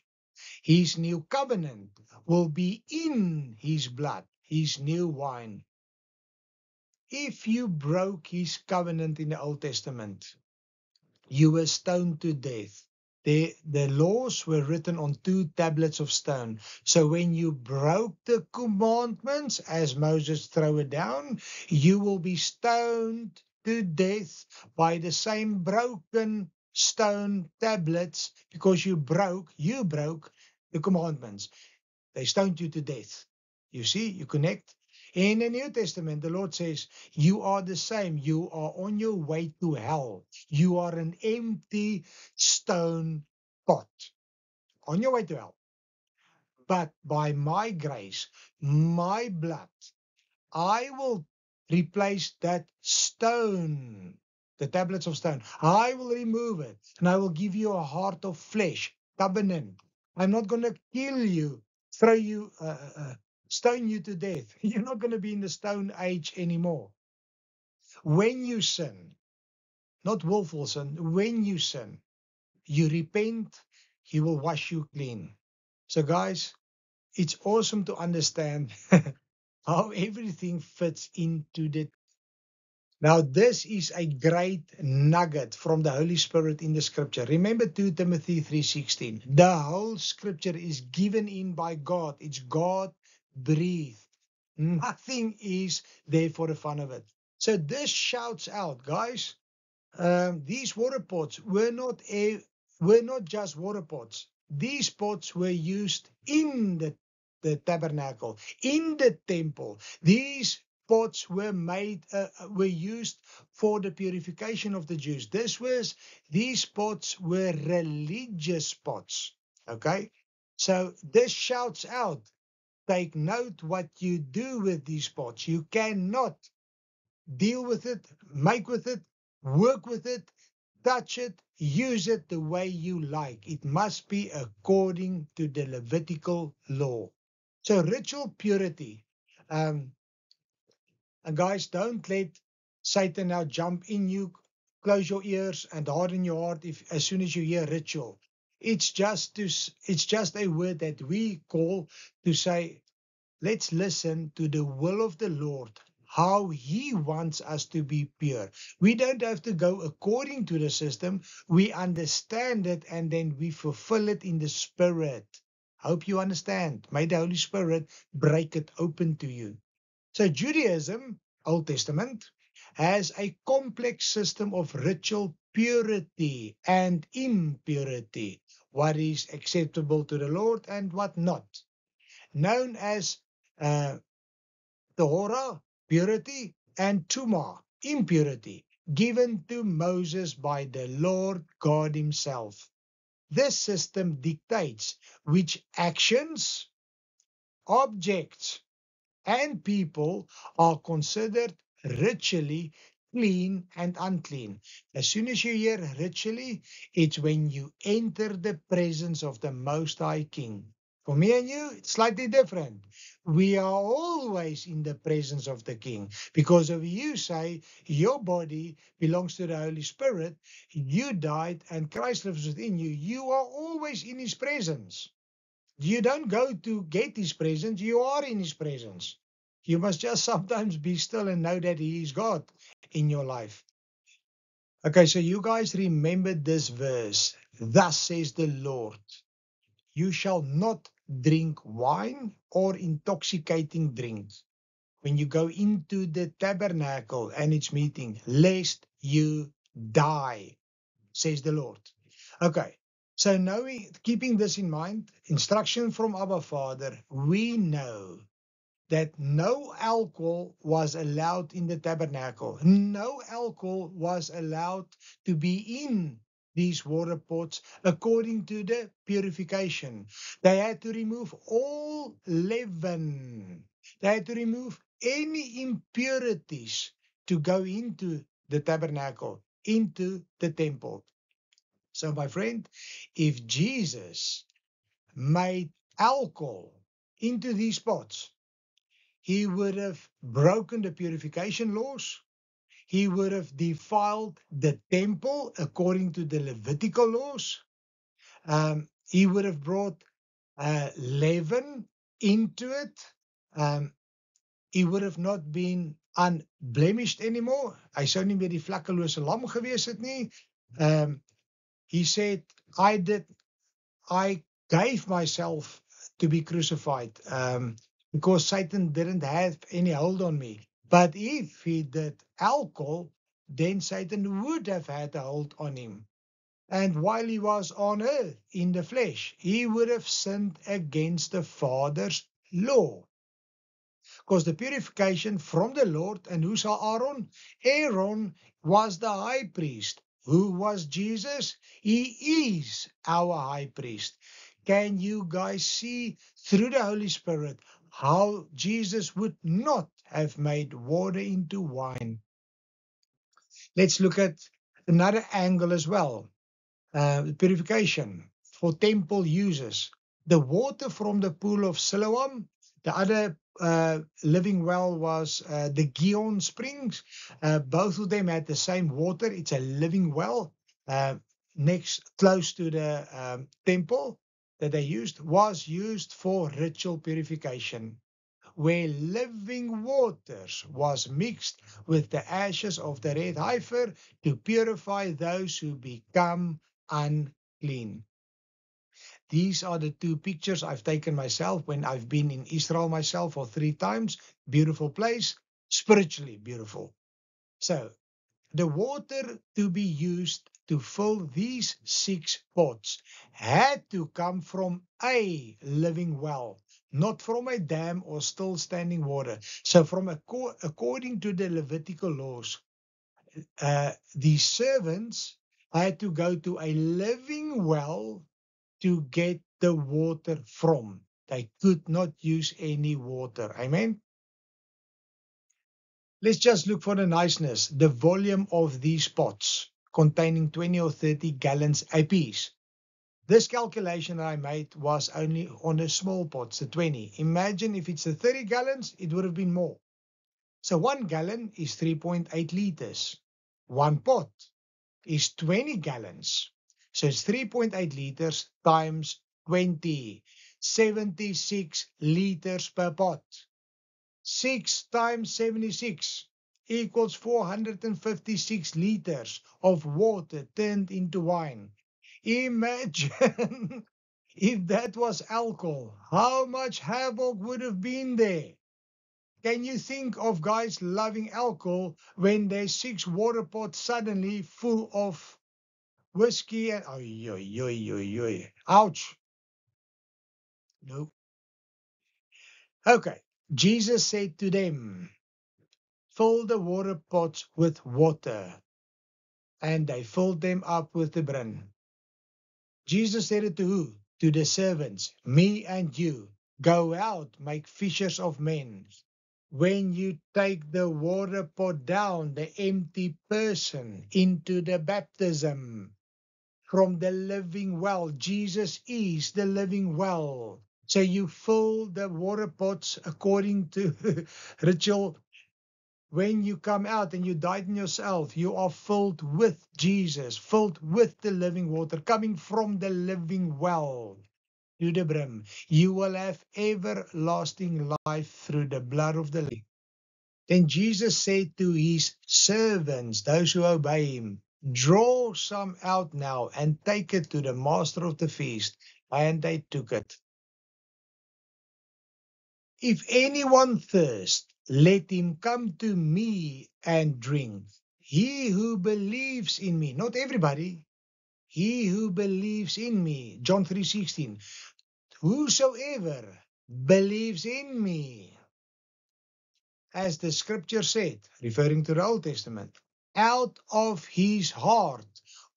His new covenant will be in his blood, his new wine. If you broke his covenant in the Old Testament, you were stoned to death. The laws were written on 2 tablets of stone. So when you broke the commandments, as Moses threw it down, you will be stoned to death by the same broken stone tablets because you broke the commandments. They stoned you to death. You see, you connect. In the New Testament, the Lord says, you are the same. You are on your way to hell. You are an empty stone pot on your way to hell. But by my grace, my blood, I will replace that stone, the tablets of stone. I will remove it and I will give you a heart of flesh, covenant. I'm not going to kill you, throw you, stone you to death. You're not going to be in the stone age anymore. When you sin, not willful sin, when you sin, you repent, he will wash you clean. So guys, it's awesome to understand how everything fits into the Now, this is a great nugget from the Holy Spirit in the scripture. Remember 2 Timothy 3:16. The whole scripture is given in by God. It's God breathed. Nothing is there for the fun of it. So this shouts out, guys, these water pots were not just water pots. These pots were used in the tabernacle, in the temple. These pots were used for the purification of the Jews. These pots were religious pots. Okay, so this shouts out. Take note what you do with these pots. You cannot deal with it, make with it, work with it, touch it, use it the way you like. It must be according to the Levitical law. So ritual purity. And guys, don't let Satan now jump in you, close your ears and harden your heart as soon as you hear ritual. It's just a word that we call to say, let's listen to the will of the Lord, how He wants us to be pure. We don't have to go according to the system. We understand it and then we fulfill it in the Spirit. Hope you understand. May the Holy Spirit break it open to you. So Judaism, Old Testament, has a complex system of ritual purity and impurity. What is acceptable to the Lord and what not. Known as uh, Torah, purity, and Tumah, impurity, given to Moses by the Lord God Himself. This system dictates which actions, objects, and people are considered ritually clean and unclean. As soon as you hear ritually, it's when you enter the presence of the Most High King. For me and you, it's slightly different. We are always in the presence of the King because if you say your body belongs to the Holy Spirit, you died and Christ lives within you, you are always in His presence. You don't go to get His presence, you are in His presence. You must just sometimes be still and know that He is God in your life. Okay, so you guys remember this verse. Thus says the Lord, you shall not drink wine or intoxicating drinks when you go into the tabernacle and its meeting, lest you die, says the Lord. Okay, so keeping this in mind, instruction from Abba Father, we know that no alcohol was allowed in the tabernacle. No alcohol was allowed to be in these water pots according to the purification. They had to remove all leaven. They had to remove any impurities to go into the tabernacle, into the temple. So, my friend, if Jesus made alcohol into these pots, He would have broken the purification laws. He would have defiled the temple according to the Levitical laws. He would have brought leaven into it. He would have not been unblemished anymore. Hy sou nie meer die vlekkelose lam gewees het nie. He said, I gave myself to be crucified because Satan didn't have any hold on me. But if he did alcohol, then Satan would have had a hold on him. And while he was on earth in the flesh, he would have sinned against the Father's law. Because the purification from the Lord, and who's Aaron? Aaron was the high priest. Who was Jesus? He is our high priest. Can you guys see through the Holy Spirit how Jesus would not have made water into wine? Let's look at another angle as well. Purification for temple uses. The water from the pool of Siloam, the other living well was the Gihon Springs. Both of them had the same water. It's a living well close to the temple that was used for ritual purification. where living waters was mixed with the ashes of the red heifer to purify those who become unclean. These are the two pictures I've taken myself when I've been in Israel myself for 3 times. Beautiful place, spiritually beautiful. So the water to be used to fill these 6 pots had to come from a living well, not from a dam or still standing water. So according to the Levitical laws, the servants had to go to a living well to get the water from. They could not use any water. Amen. Let's just look for the niceness. The volume of these pots containing 20 or 30 gallons apiece. This calculation that I made was only on the small pots, the 20. Imagine if it's the 30 gallons, it would have been more. So 1 gallon is 3.8 liters. 1 pot is 20 gallons. So it's 3.8 liters times 20. 76 liters per pot. 6 times 76 equals 456 liters of water turned into wine. Imagine if that was alcohol, how much havoc would have been there. Can you think of guys loving alcohol when there's 6 water pots suddenly full of whiskey and ouch. No. Okay. Jesus said to them, fill the water pots with water. And they filled them up with the brim. Jesus said it to who? To the servants, me and you. Go out, make fishers of men. When you take the water pot down, the empty person into the baptism from the living well. Jesus is the living well. So you fill the water pots according to ritual. When you come out and you died in yourself, you are filled with Jesus, filled with the living water, coming from the living well to the brim. You will have everlasting life through the blood of the Lamb. Then Jesus said to his servants, those who obey him, draw some out now and take it to the master of the feast. And they took it. If anyone thirst, let him come to me and drink. He who believes in me, not everybody, he who believes in me, John 3:16, whosoever believes in me, as the scripture said, referring to the Old Testament, out of his heart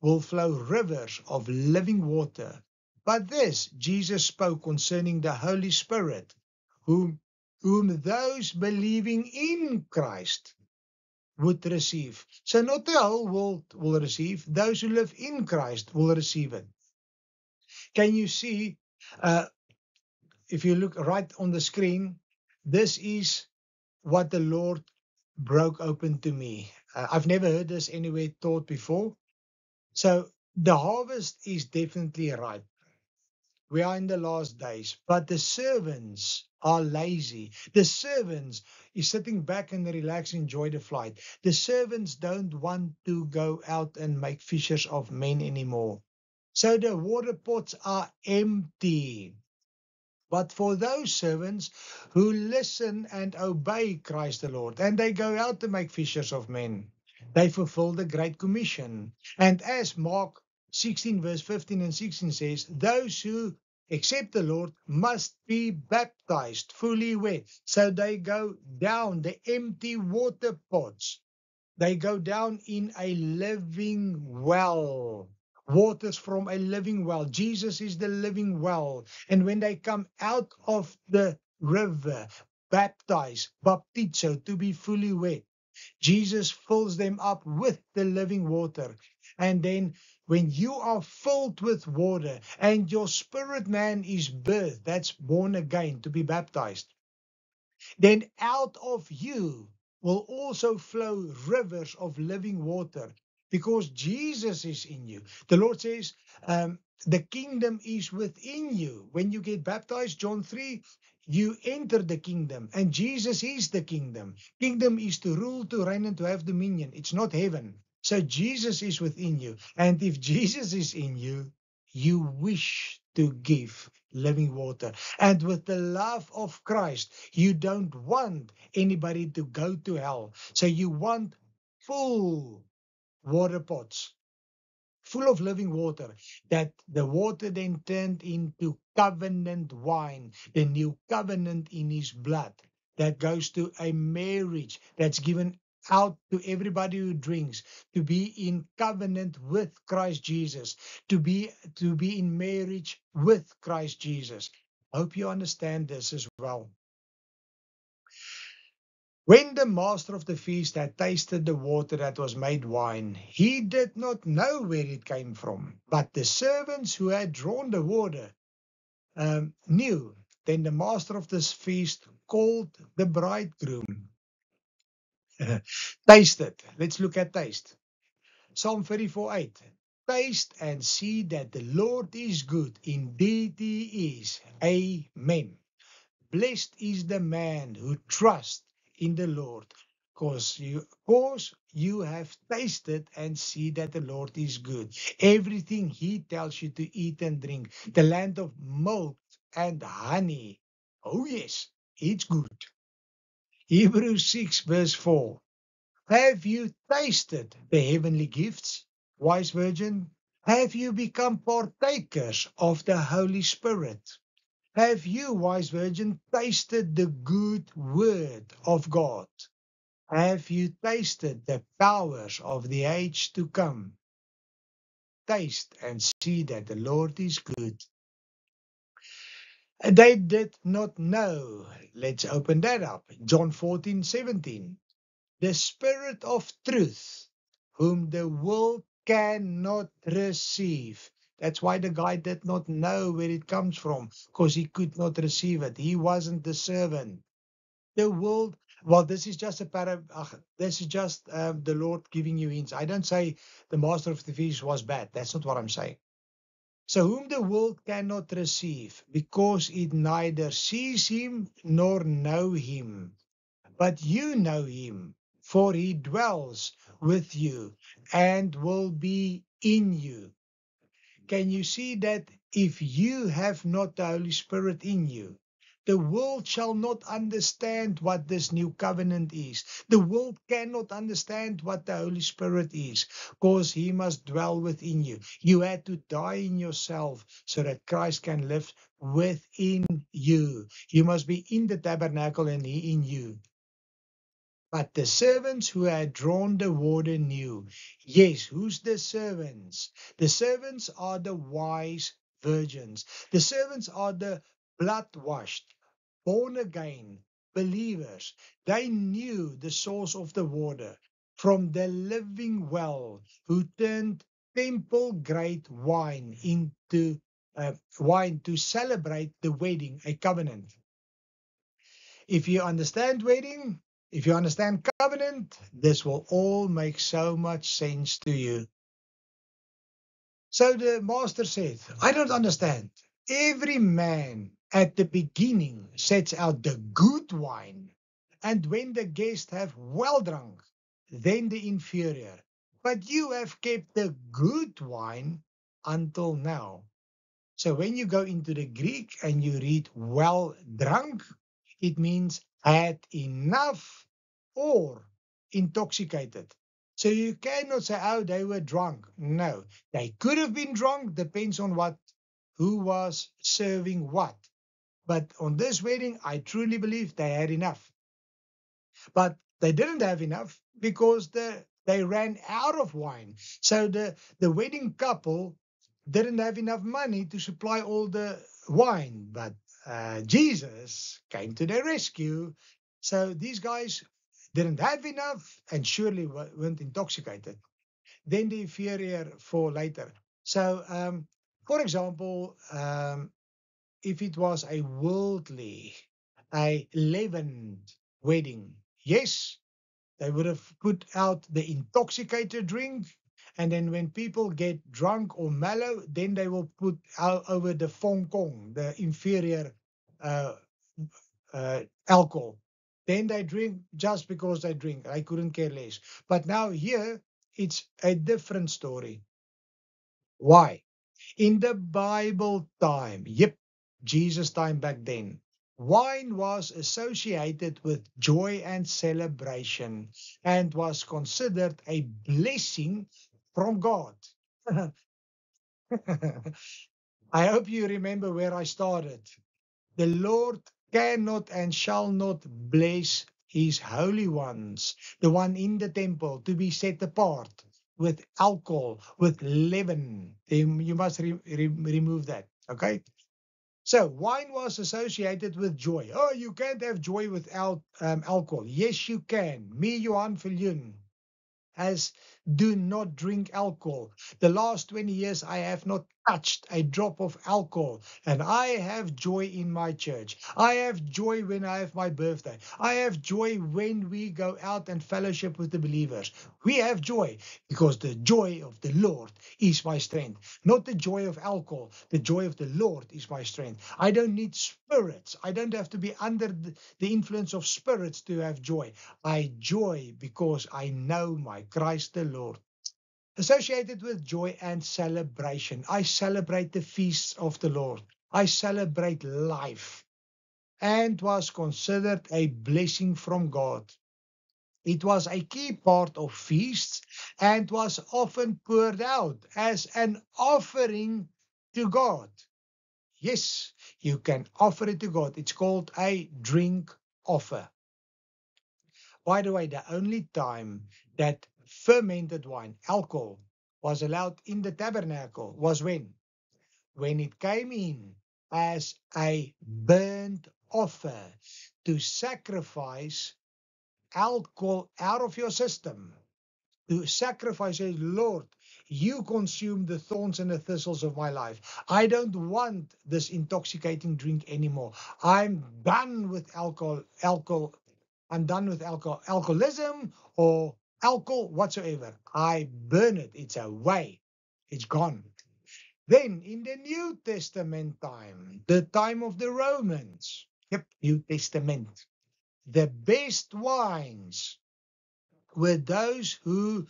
will flow rivers of living water. But this Jesus spoke concerning the Holy Spirit, whom those believing in Christ would receive. So not the whole world will receive. Those who live in Christ will receive it. Can you see, if you look right on the screen, this is what the Lord broke open to me. I've never heard this anywhere taught before. So the harvest is definitely ripe. We are in the last days, but the servants are lazy. The servants is sitting back and relax, enjoy the flight. The servants don't want to go out and make fishers of men anymore. So the water pots are empty. But for those servants who listen and obey Christ the Lord, and they go out to make fishers of men, they fulfill the Great Commission. And as Mark 16 verse 15 and 16 says, those who accept the Lord must be baptized fully wet. So they go down the empty water pots. They go down in a living well. Waters from a living well. Jesus is the living well. And when they come out of the river, baptized, baptizo, to be fully wet, Jesus fills them up with the living water. And then when you are filled with water and your spirit man is birthed, that's born again, to be baptized, then out of you will also flow rivers of living water, because Jesus is in you. The Lord says, the kingdom is within you. When you get baptized, John 3, you enter the kingdom, and Jesus is the kingdom. Kingdom is to rule, to reign, and to have dominion. It's not heaven. So Jesus is within you. And if Jesus is in you, you wish to give living water. And with the love of Christ, you don't want anybody to go to hell. So you want full water pots full of living water, that the water then turned into covenant wine, the new covenant in his blood that goes to a marriage that's given out to everybody who drinks, to be in covenant with Christ Jesus, to be in marriage with Christ Jesus. Hope you understand this as well. When the master of the feast had tasted the water that was made wine, he did not know where it came from, but the servants who had drawn the water knew. Then the master of this feast called the bridegroom. Taste it. Let's look at taste. Psalm 34:8. Taste and see that the Lord is good. Indeed he is. Amen. Blessed is the man who trusts in the Lord, cause you have tasted and see that the Lord is good. Everything he tells you to eat and drink, the land of milk and honey. Oh yes, it's good. Hebrews 6 verse 4. Have you tasted the heavenly gifts, wise virgin? Have you become partakers of the Holy Spirit? Have you, wise virgin, tasted the good word of God? Have you tasted the powers of the age to come? Taste and see that the Lord is good. They did not know. Let's open that up. John 14:17. The Spirit of truth, whom the world cannot receive. That's why the guy did not know where it comes from, because he could not receive it. He wasn't the servant. The world, well, this is just this is just the Lord giving you hints. I don't say the master of the feast was bad. That's not what I'm saying. So whom the world cannot receive, because it neither sees him nor know him. But you know him, for he dwells with you and will be in you. Can you see that if you have not the Holy Spirit in you, the world shall not understand what this new covenant is. The world cannot understand what the Holy Spirit is, because he must dwell within you. You had to die in yourself so that Christ can live within you. You must be in the tabernacle and he in you. But the servants who had drawn the water knew. Yes, who's the servants? The servants are the wise virgins. The servants are the blood washed, born again believers. They knew the source of the water from the living well, who turned temple grade wine into wine to celebrate the wedding, a covenant. If you understand wedding, if you understand covenant, this will all make so much sense to you. So the master said, I don't understand. Every man at the beginning sets out the good wine, and when the guests have well drunk, then the inferior. But you have kept the good wine until now. So when you go into the Greek and you read well drunk, it means had enough or intoxicated. So you cannot say, oh, they were drunk. No, they could have been drunk, depends on who was serving what. But on this wedding, I truly believe they had enough. But they didn't have enough because they ran out of wine. So the wedding couple didn't have enough money to supply all the wine. But Jesus came to their rescue. So these guys didn't have enough and surely weren't intoxicated. Then the inferior for later. So, for example, if it was a worldly, a leavened wedding, yes, they would have put out the intoxicated drink. And then when people get drunk or mellow, then they will put out over the fong kong, the inferior, uh, alcohol. Then they drink just because they drink. I couldn't care less. But now here, it's a different story. Why? In the Bible time, yep, Jesus time back then, wine was associated with joy and celebration and was considered a blessing from God. I hope you remember where I started. The Lord cannot and shall not bless his holy ones, the one in the temple, to be set apart with alcohol, with leaven. You must remove that. Okay? So wine was associated with joy. Oh, you can't have joy without alcohol. Yes, you can. Me, Johan Viljoen, as do not drink alcohol. The last 20 years, I have not touched a drop of alcohol, and I have joy in my church. I have joy when I have my birthday. I have joy when we go out and fellowship with the believers. We have joy because the joy of the Lord is my strength, not the joy of alcohol. The joy of the Lord is my strength. I don't need spirits. I don't have to be under the influence of spirits to have joy. I joy because I know my Christ the Lord. Associated with joy and celebration, I celebrate the feasts of the Lord. I celebrate life and was considered a blessing from God. It was a key part of feasts and was often poured out as an offering to God. Yes, you can offer it to God. It's called a drink offer. By the way, the only time that fermented wine, alcohol, was allowed in the tabernacle was when? When it came in as a burnt offer to sacrifice alcohol out of your system, to sacrifice, say, Lord, you consume the thorns and the thistles of my life. I don't want this intoxicating drink anymore. I'm done with alcohol. I'm done with alcoholism or alcohol whatsoever. I burn it. It's away. It's gone. Then in the New Testament time, the time of the Romans, yep, New Testament, the best wines were those whose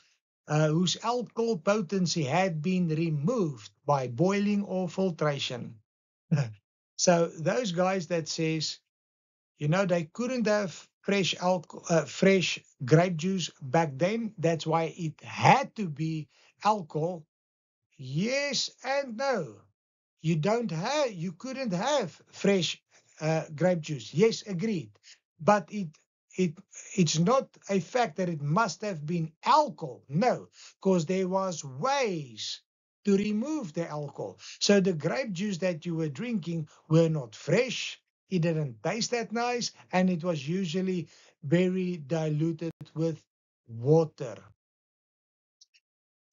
alcohol potency had been removed by boiling or filtration. So those guys that says, they couldn't have fresh grape juice back then. That's why it had to be alcohol. Yes and no. You couldn't have fresh grape juice. Yes, agreed. But it it's not a fact that it must have been alcohol. No, because there was ways to remove the alcohol. So the grape juice that you were drinking were not fresh. It didn't taste that nice, and it was usually very diluted with water.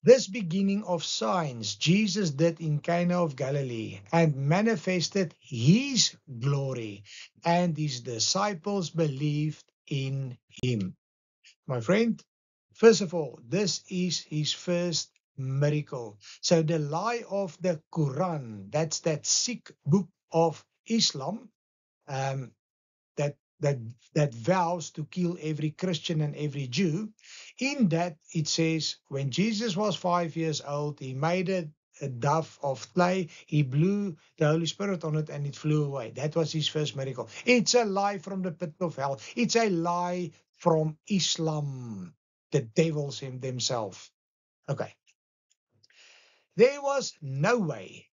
This beginning of signs Jesus did in Cana of Galilee and manifested his glory, and his disciples believed in him. My friend, first of all, this is his first miracle. So the lie of the Quran, that's that sick book of Islam, um, that vows to kill every Christian and every Jew. In that it says, when Jesus was 5 years old, he made a dove of clay, he blew the Holy Spirit on it, and it flew away. That was his first miracle. It's a lie from the pit of hell. It's a lie from Islam, the devils in themselves. Okay. There was no way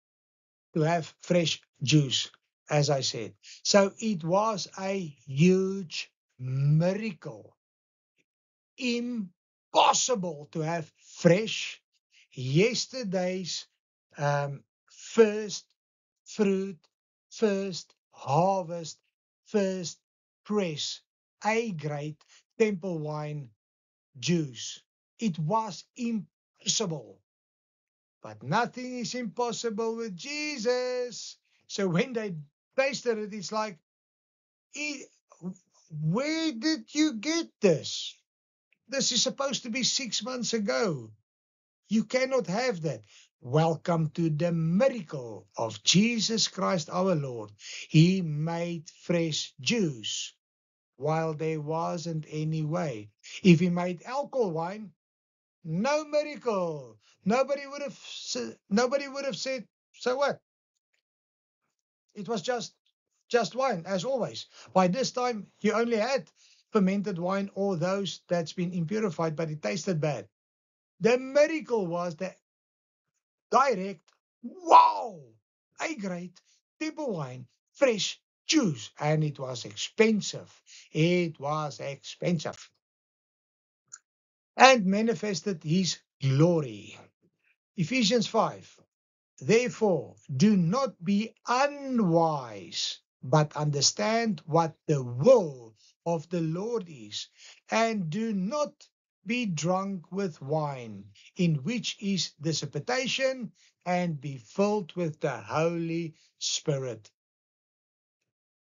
to have fresh juice, as I said. So it was a huge miracle. Impossible to have fresh, yesterday's first fruit, first harvest, first press, A-grade temple wine juice. It was impossible. But nothing is impossible with Jesus. So when they tasted it, it's like, where did you get this? This is supposed to be 6 months ago. You cannot have that. Welcome to the miracle of Jesus Christ our Lord. He made fresh juice while there wasn't any way. If he made alcohol wine, no miracle. Nobody would have said, so what? It was just wine, as always. By this time, you only had fermented wine or those that's been impurified, but it tasted bad. The miracle was the direct, wow, A-grade, table wine, fresh juice, and it was expensive. It was expensive. And manifested his glory. Ephesians 5. Therefore, do not be unwise, but understand what the will of the Lord is, and do not be drunk with wine, in which is dissipation, and be filled with the Holy Spirit.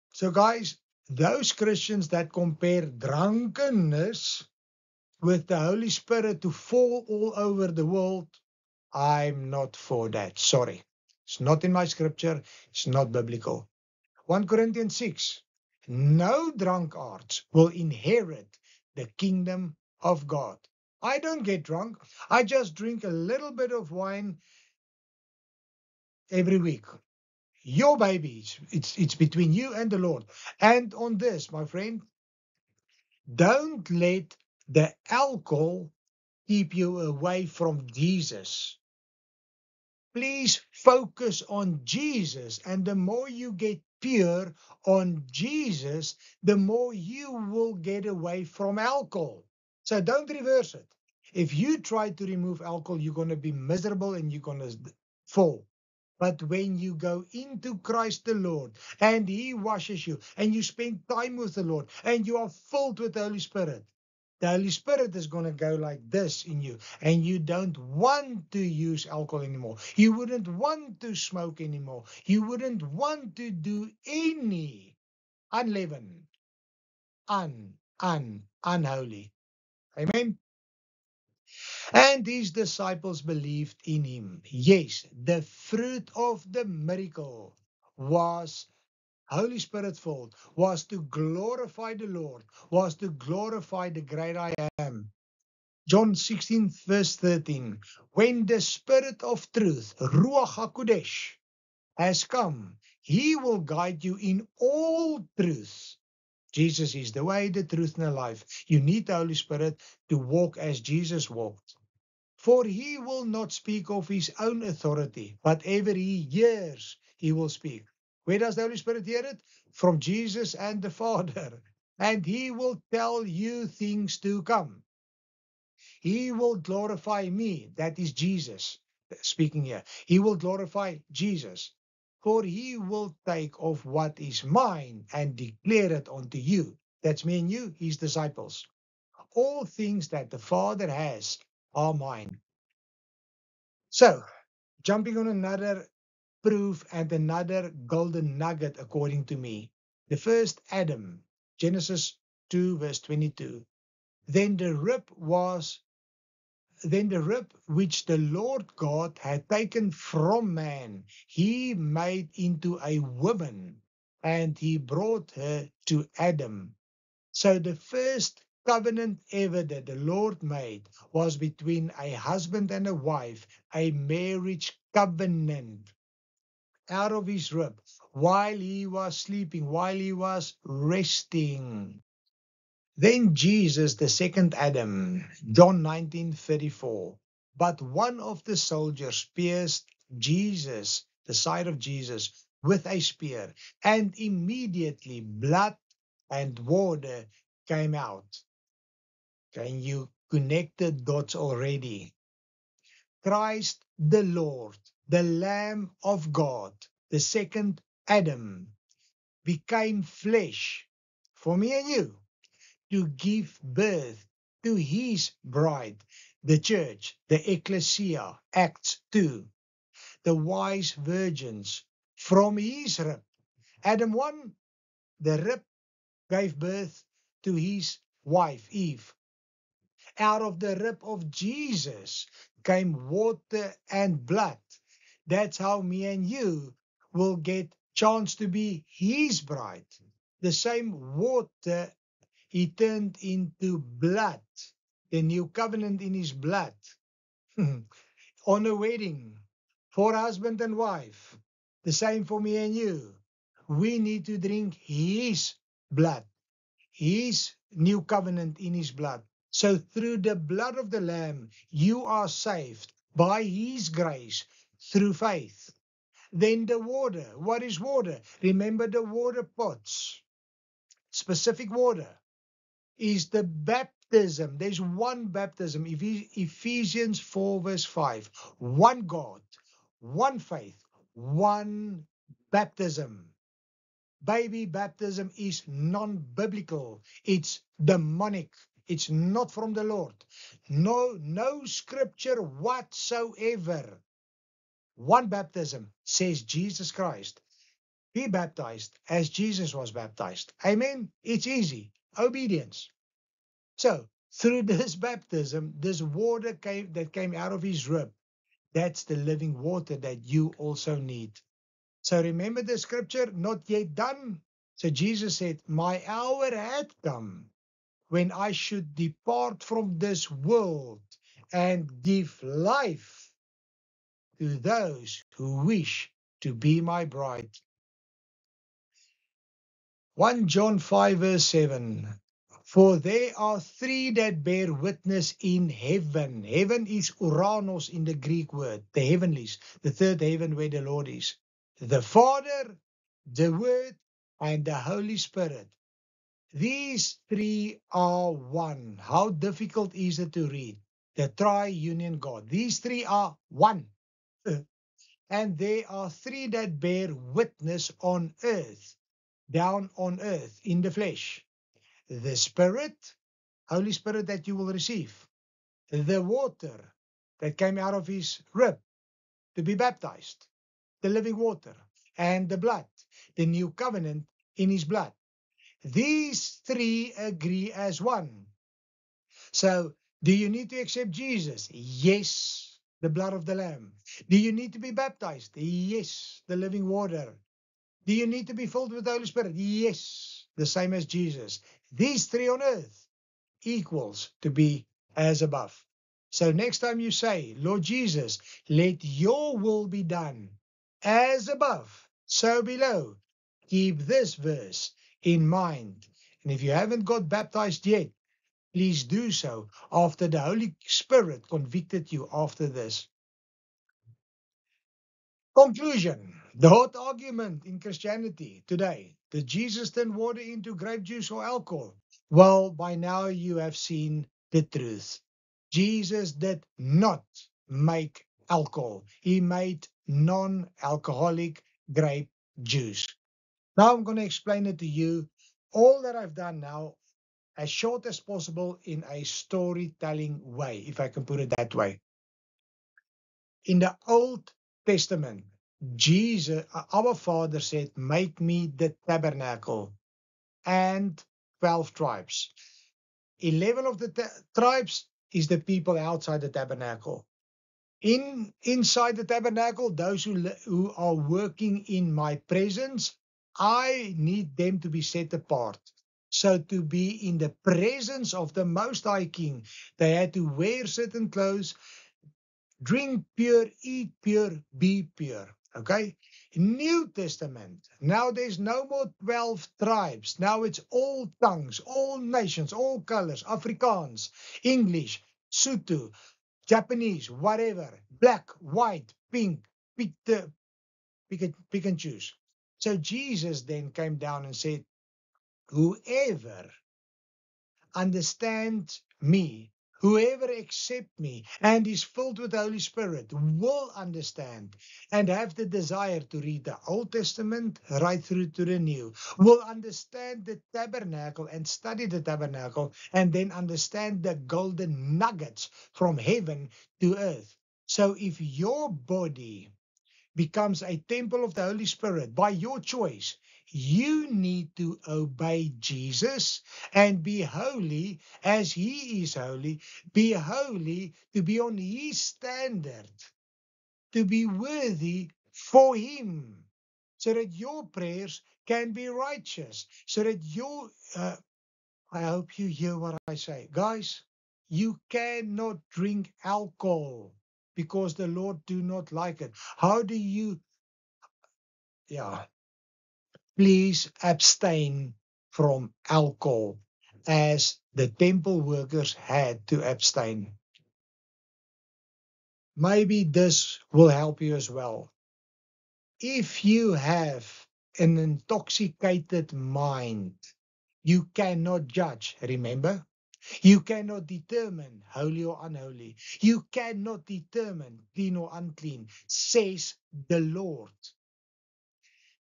So, guys, those Christians that compare drunkenness with the Holy Spirit to fall all over the world, I'm not for that. Sorry. It's not in my scripture. It's not biblical. 1 Corinthians 6. No drunkards will inherit the kingdom of God. I don't get drunk. I just drink a little bit of wine every week. Your baby, it's between you and the Lord. And on this, my friend, don't let the alcohol keep you away from Jesus. Please focus on Jesus. And the more you get pure on Jesus, the more you will get away from alcohol. So don't reverse it. If you try to remove alcohol, you're going to be miserable and you're going to fall. But when you go into Christ the Lord and he washes you and you spend time with the Lord and you are filled with the Holy Spirit, the Holy Spirit is going to go like this in you, and you don't want to use alcohol anymore. You wouldn't want to smoke anymore. You wouldn't want to do any unleavened, unholy. Amen. And his disciples believed in him. Yes, the fruit of the miracle was Holy Spirit filled, was to glorify the Lord, was to glorify the great I am. John 16, verse 13. When the Spirit of truth, Ruach HaKodesh, has come, he will guide you in all truth. Jesus is the way, the truth, and the life. You need the Holy Spirit to walk as Jesus walked. For he will not speak of his own authority, whatever he hears, he will speak. Where does the Holy Spirit hear it? From Jesus and the Father. And he will tell you things to come. He will glorify me. That is Jesus speaking here. He will glorify Jesus. For he will take of what is mine and declare it unto you. That's me and you, his disciples. All things that the Father has are mine. So, jumping on another proof and another golden nugget according to me. The first Adam, Genesis 2 verse 22. Then the rib which the Lord God had taken from man, he made into a woman, and he brought her to Adam. So the first covenant ever that the Lord made was between a husband and a wife, a marriage covenant out of his rib while he was sleeping, while he was resting. Then Jesus, the second Adam, John 19:34. But one of the soldiers pierced Jesus, the side of Jesus, with a spear, and immediately blood and water came out. Can you connect the dots already? Christ the Lord, the Lamb of God, the second Adam, became flesh for me and you, to give birth to his bride, the church, the ecclesia, Acts 2, the wise virgins from his rib. Adam 1, the rib gave birth to his wife, Eve. Out of the rib of Jesus, came water and blood. That's how me and you will get chance to be his bride. The same water he turned into blood, the new covenant in his blood. On a wedding for husband and wife, the same for me and you. We need to drink his blood, his new covenant in his blood. So through the blood of the Lamb, you are saved by his grace through faith. Then the water. What is water? Remember the water pots. Specific water is the baptism. There's one baptism. Ephesians 4 verse 5. One God, one faith, one baptism. Baby baptism is non-biblical. It's demonic. It's not from the Lord. No scripture whatsoever. One baptism, says Jesus Christ. Be baptized as Jesus was baptized. Amen. It's easy. Obedience. So through this baptism, this water that came out of his rib, that's the living water that you also need. So remember the scripture, not yet done. So Jesus said, my hour had come when I should depart from this world and give life to those who wish to be my bride. 1 John 5 verse 7. For there are three that bear witness in heaven. Heaven is Uranos in the Greek word, the heavenlies, the third heaven where the Lord is. The Father, the Word, and the Holy Spirit. These three are one. How difficult is it to read? The triunion God. These three are one. And there are three that bear witness on earth, down on earth, in the flesh. The Spirit, Holy Spirit that you will receive. The water that came out of his rib to be baptized. The living water. And the blood, the new covenant in his blood. These three agree as one. So, do you need to accept Jesus? Yes, the blood of the Lamb. Do you need to be baptized? Yes, the living water. Do you need to be filled with the Holy Spirit? Yes, the same as Jesus. These three on earth equals to be as above. So next time you say, Lord Jesus, let your will be done as above, so below. Keep this verse in mind. And if you haven't got baptized yet, please do so after the Holy Spirit convicted you after this. Conclusion. The hot argument in Christianity today. Did Jesus turn water into grape juice or alcohol? Well, by now you have seen the truth. Jesus did not make alcohol. He made non-alcoholic grape juice. Now I'm going to explain it to you. All that I've done now, as short as possible in a storytelling way, if I can put it that way. In the Old Testament, Jesus, our Father said, make me the tabernacle and 12 tribes. 11 of the tribes is the people outside the tabernacle. Inside the tabernacle, those who are working in my presence, I need them to be set apart. So to be in the presence of the Most High King, they had to wear certain clothes, drink pure, eat pure, be pure. Okay? New Testament. Now there's no more 12 tribes. Now it's all tongues, all nations, all colors, Afrikaans, English, Sotho, Japanese, whatever, black, white, pink, pick and choose. So Jesus then came down and said, whoever understands me, whoever accepts me and is filled with the Holy Spirit will understand and have the desire to read the Old Testament right through to the New, will understand the tabernacle and study the tabernacle and then understand the golden nuggets from heaven to earth. So if your body becomes a temple of the Holy Spirit by your choice, You need to obey Jesus and be holy as he is holy. Be holy to be on his standard, to be worthy for him, so that your prayers can be righteous, so that your I hope you hear what I say. Guys, you cannot drink alcohol because the Lord do not like it. How do you, yeah, please abstain from alcohol as the temple workers had to abstain. Maybe this will help you as well. If you have an intoxicated mind, you cannot judge, remember? You cannot determine holy or unholy. You cannot determine clean or unclean, says the Lord.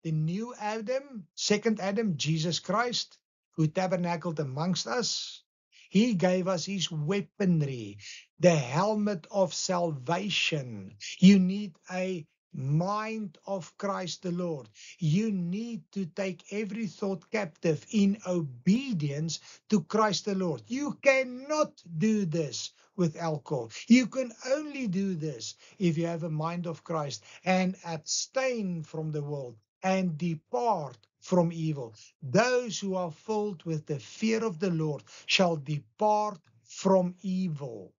The new Adam, second Adam, Jesus Christ, who tabernacled amongst us, he gave us his weaponry, the helmet of salvation. You need a mind of Christ the Lord. You need to take every thought captive in obedience to Christ the Lord. You cannot do this with alcohol. You can only do this if you have a mind of Christ and abstain from the world and depart from evil. Those who are filled with the fear of the Lord shall depart from evil.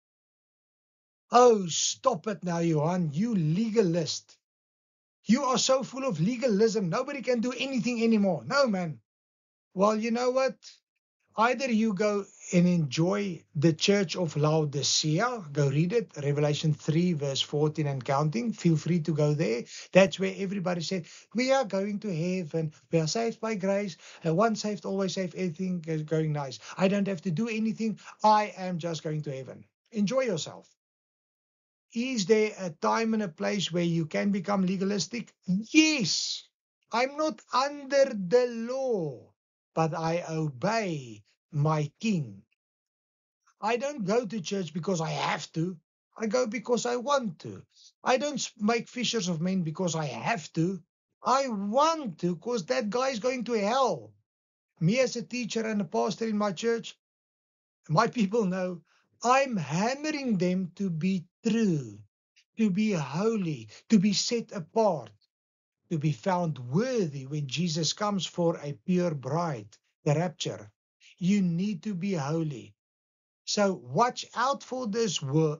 Oh, stop it now, Johan, you legalist. You are so full of legalism. Nobody can do anything anymore. No, man. Well, you know what? Either you go and enjoy the church of Laodicea, go read it, Revelation 3, verse 14 and counting. Feel free to go there. That's where everybody said, we are going to heaven. We are saved by grace. Once saved, always saved. Everything is going nice. I don't have to do anything. I am just going to heaven. Enjoy yourself. Is there a time and a place where you can become legalistic? Yes. I'm not under the law, but I obey my king. I don't go to church because I have to. I go because I want to. I don't make fishers of men because I have to. I want to because that guy is going to hell. Me as a teacher and a pastor in my church, my people know I'm hammering them to be true, to be holy, to be set apart, to be found worthy when Jesus comes for a pure bride, the rapture. You need to be holy. So watch out for this word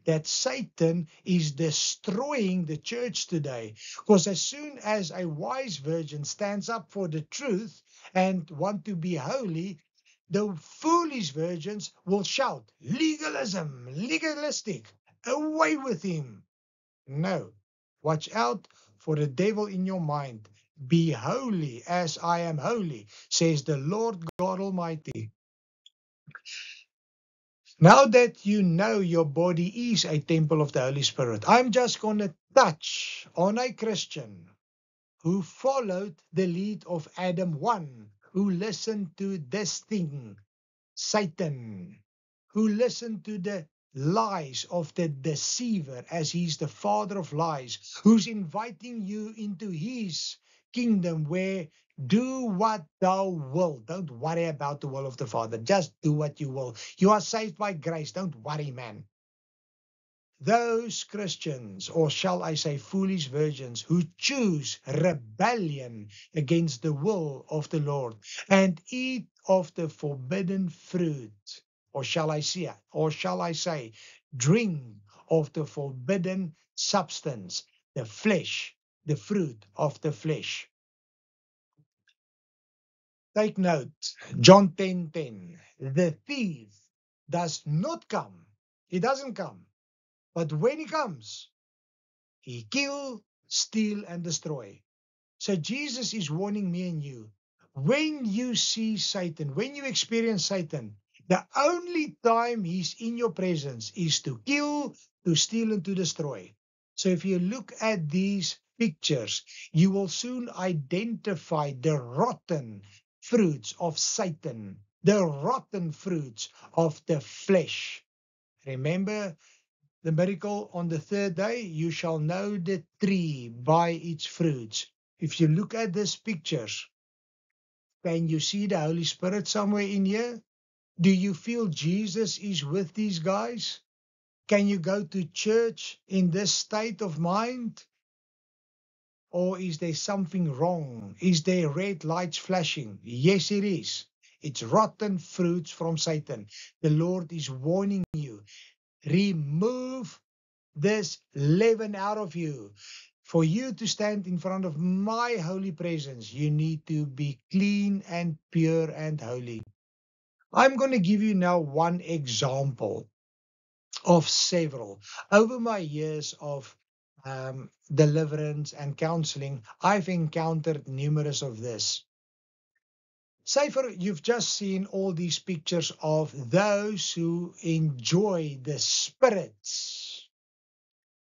that Satan is destroying the church today. Because as soon as a wise virgin stands up for the truth and want to be holy, the foolish virgins will shout, legalism, legalistic, away with him. No, watch out for the devil in your mind. Be holy as I am holy, says the Lord God Almighty. Now that you know your body is a temple of the Holy Spirit, I'm just going to touch on a Christian who followed the lead of Adam 1, who listened to this thing, Satan, who listened to the lies of the deceiver, as he's the father of lies, who's inviting you into his kingdom where do what thou wilt. Don't worry about the will of the Father. Just do what you will. You are saved by grace. Don't worry, man. Those Christians, or shall I say foolish virgins, who choose rebellion against the will of the Lord and eat of the forbidden fruit, or shall I say, drink of the forbidden substance, the flesh, the fruit of the flesh. Take note, John 10:10. The thief does not come. He doesn't come. But when he comes, he kill, steal, and destroy. So Jesus is warning me and you. When you see Satan, when you experience Satan, the only time he's in your presence is to kill, to steal, and to destroy. So if you look at these pictures, you will soon identify the rotten fruits of Satan, the rotten fruits of the flesh. Remember the miracle on the third day, you shall know the tree by its fruits. if you look at this picture, can you see the Holy Spirit somewhere in here? Do you feel Jesus is with these guys? Can you go to church in this state of mind? Or is there something wrong? Is there red lights flashing? Yes, it is. It's rotten fruits from Satan. The Lord is warning you. Remove this leaven out of you. For you to stand in front of my holy presence, you need to be clean and pure and holy. I'm going to give you now one example of several. Over my years of deliverance and counseling, I've encountered numerous of this. Say you've just seen all these pictures of those who enjoy the spirits.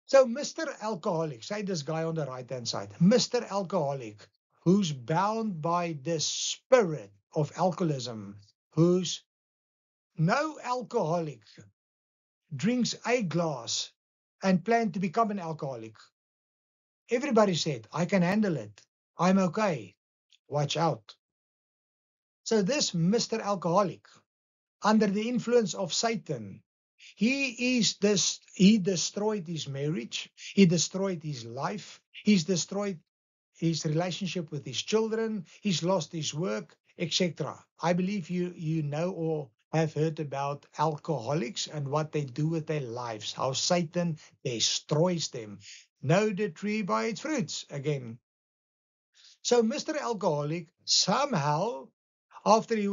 So Mr. Alcoholic, say this guy on the right-hand side, Mr. Alcoholic, who's bound by the spirit of alcoholism, who's no alcoholic, drinks a glass and plan to become an alcoholic. Everybody said, I can handle it. I'm okay. Watch out. So this Mr. Alcoholic, under the influence of Satan, he destroyed his marriage. He destroyed his life. He's destroyed his relationship with his children. He's lost his work, etc. I believe you know or have heard about alcoholics and what they do with their lives, how Satan destroys them. Know the tree by its fruits again. So Mr. Alcoholic, somehow, after he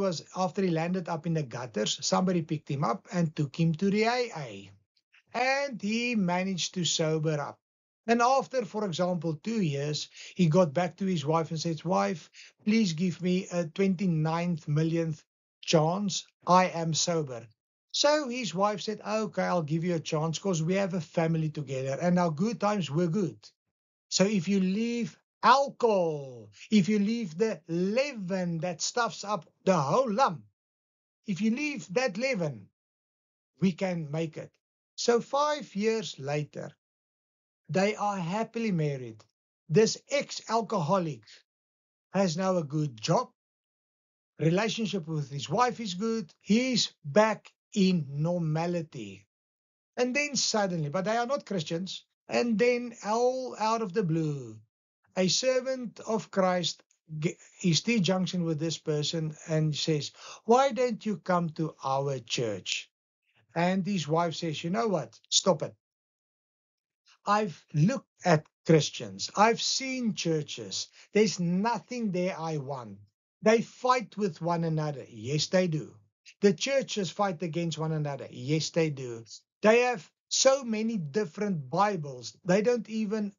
landed up in the gutters, somebody picked him up and took him to the AA. And he managed to sober up. And after, for example, 2 years, he got back to his wife and said, wife, please give me a 29th millionth chance. I am sober. So his wife said, okay, I'll give you a chance because we have a family together and our good times were good. So if you leave alcohol, if you leave the leaven that stuffs up the whole lump, if you leave that leaven, we can make it. So 5 years later, they are happily married. This ex-alcoholic has now a good job. Relationship with his wife is good. He's back in normality. And then suddenly, but they are not Christians, and then all out of the blue, a servant of Christ is T-junction with this person and says, why don't you come to our church? And his wife says, you know what? Stop it. I've looked at Christians. I've seen churches. There's nothing there I want. They fight with one another. Yes, they do. The churches fight against one another. Yes, they do. They have so many different Bibles. They don't even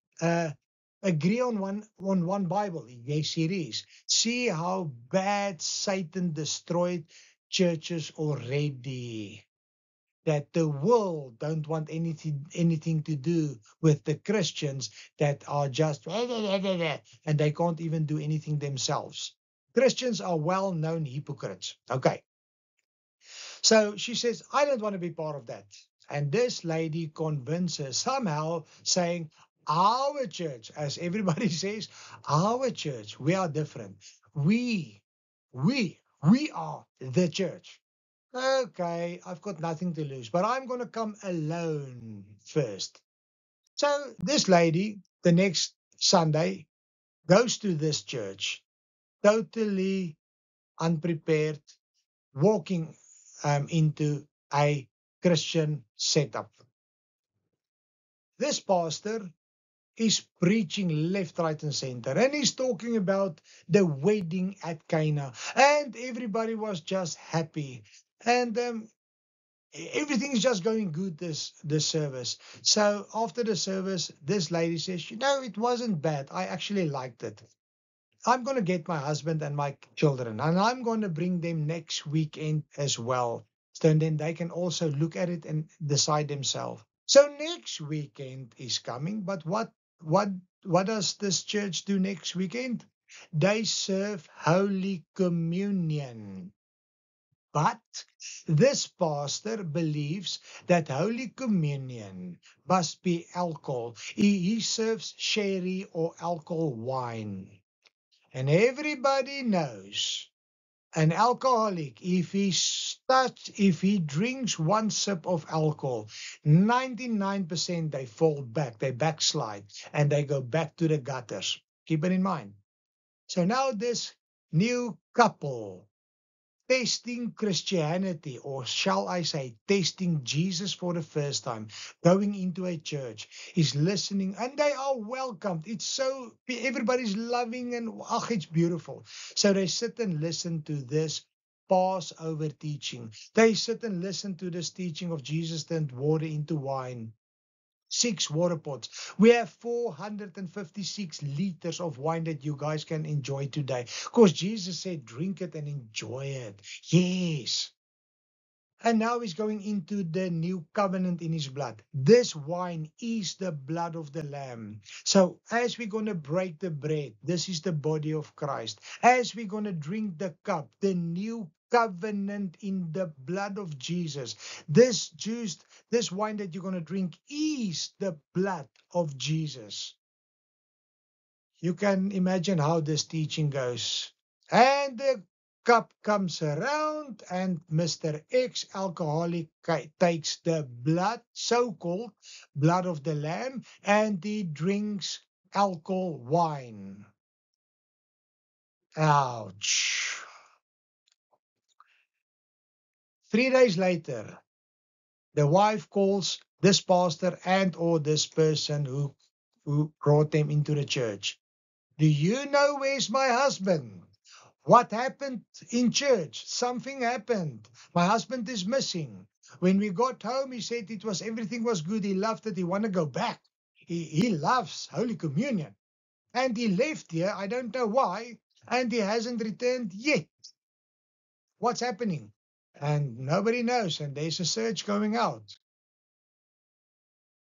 agree on one Bible. Yes, it is. See how bad Satan destroyed churches already. That the world don't want anything to do with the Christians that are just and they can't even do anything themselves. Christians are well-known hypocrites. Okay. So she says, I don't want to be part of that. And this lady convinces somehow saying, our church, as everybody says, our church, we are different. We are the church. Okay, I've got nothing to lose, but I'm going to come alone first. So this lady, the next Sunday, goes to this church, totally unprepared, walking into a Christian setup. This pastor is preaching left, right, and center, and he's talking about the wedding at Cana, and everybody was just happy. And everything is just going good this service. So after the service, this lady says, it wasn't bad. I actually liked it. I'm going to get my husband and my children, and I'm going to bring them next weekend as well. So then they can also look at it and decide themselves. So next weekend is coming, but what does this church do next weekend? They serve Holy Communion. But this pastor believes that Holy Communion must be alcohol. He serves sherry or alcohol wine. And everybody knows an alcoholic, if he drinks one sip of alcohol, 99% they fall back, they backslide, and they go back to the gutters. Keep it in mind. So now this new couple tasting Christianity, or shall I say, tasting Jesus for the first time, going into a church, is listening, and they are welcomed. It's so, everybody's loving, and it's beautiful. So they sit and listen to this Passover teaching. They sit and listen to this teaching of Jesus turned water into wine. 6 water pots. We have 456 liters of wine that you guys can enjoy today. Because Jesus said, drink it and enjoy it. Yes. And now he's going into the new covenant in his blood. This wine is the blood of the Lamb. So as we're going to break the bread, this is the body of Christ. As we're going to drink the cup, the new covenant in the blood of Jesus. This juice, this wine that you're going to drink is the blood of Jesus. You can imagine how this teaching goes. And the cup comes around, and Mr. X alcoholic takes the blood, so-called blood of the Lamb, and he drinks alcohol wine. Ouch. 3 days later, the wife calls this pastor and or this person who brought them into the church. Do you know where's my husband? What happened in church? Something happened. My husband is missing. When we got home, he said everything was good. He loved it. He wanted to go back. He loves Holy Communion. And he left here. I don't know why. And he hasn't returned yet. What's happening? And nobody knows. And there's a search going out.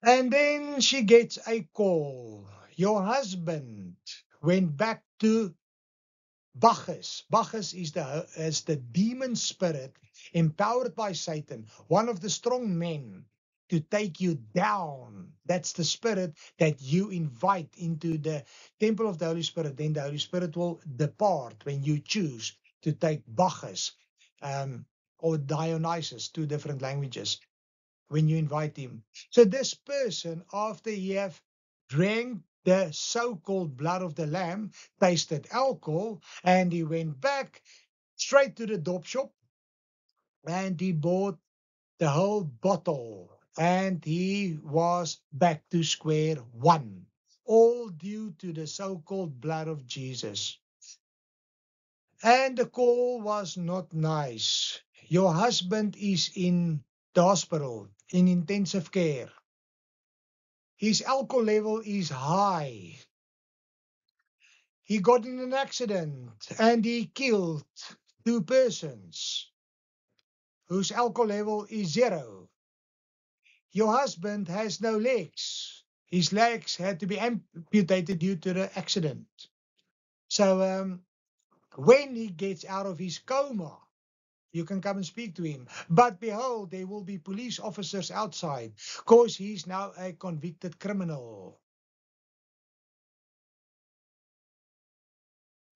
And then she gets a call. Your husband went back to Bacchus. Bacchus is the demon spirit empowered by Satan, one of the strong men to take you down. That's the spirit that you invite into the temple of the Holy Spirit. Then the Holy Spirit will depart when you choose to take Bacchus or Dionysus, 2 different languages, when you invite him. So this person, after he have drank the so-called blood of the Lamb, tasted alcohol, and he went back straight to the dope shop, and he bought the whole bottle, and he was back to square one, all due to the so-called blood of Jesus. And the call was not nice. Your husband is in the hospital, in intensive care. His alcohol level is high. He got in an accident and he killed 2 persons whose alcohol level is 0. Your husband has no legs. His legs had to be amputated due to the accident. So when he gets out of his coma, you can come and speak to him. But behold, there will be police officers outside because he's now a convicted criminal.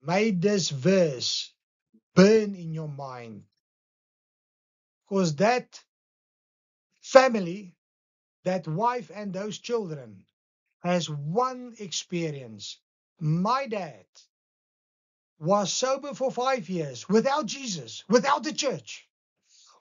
May this verse burn in your mind, because that family, that wife and those children has one experience. My dad was sober for 5 years without Jesus, without the church.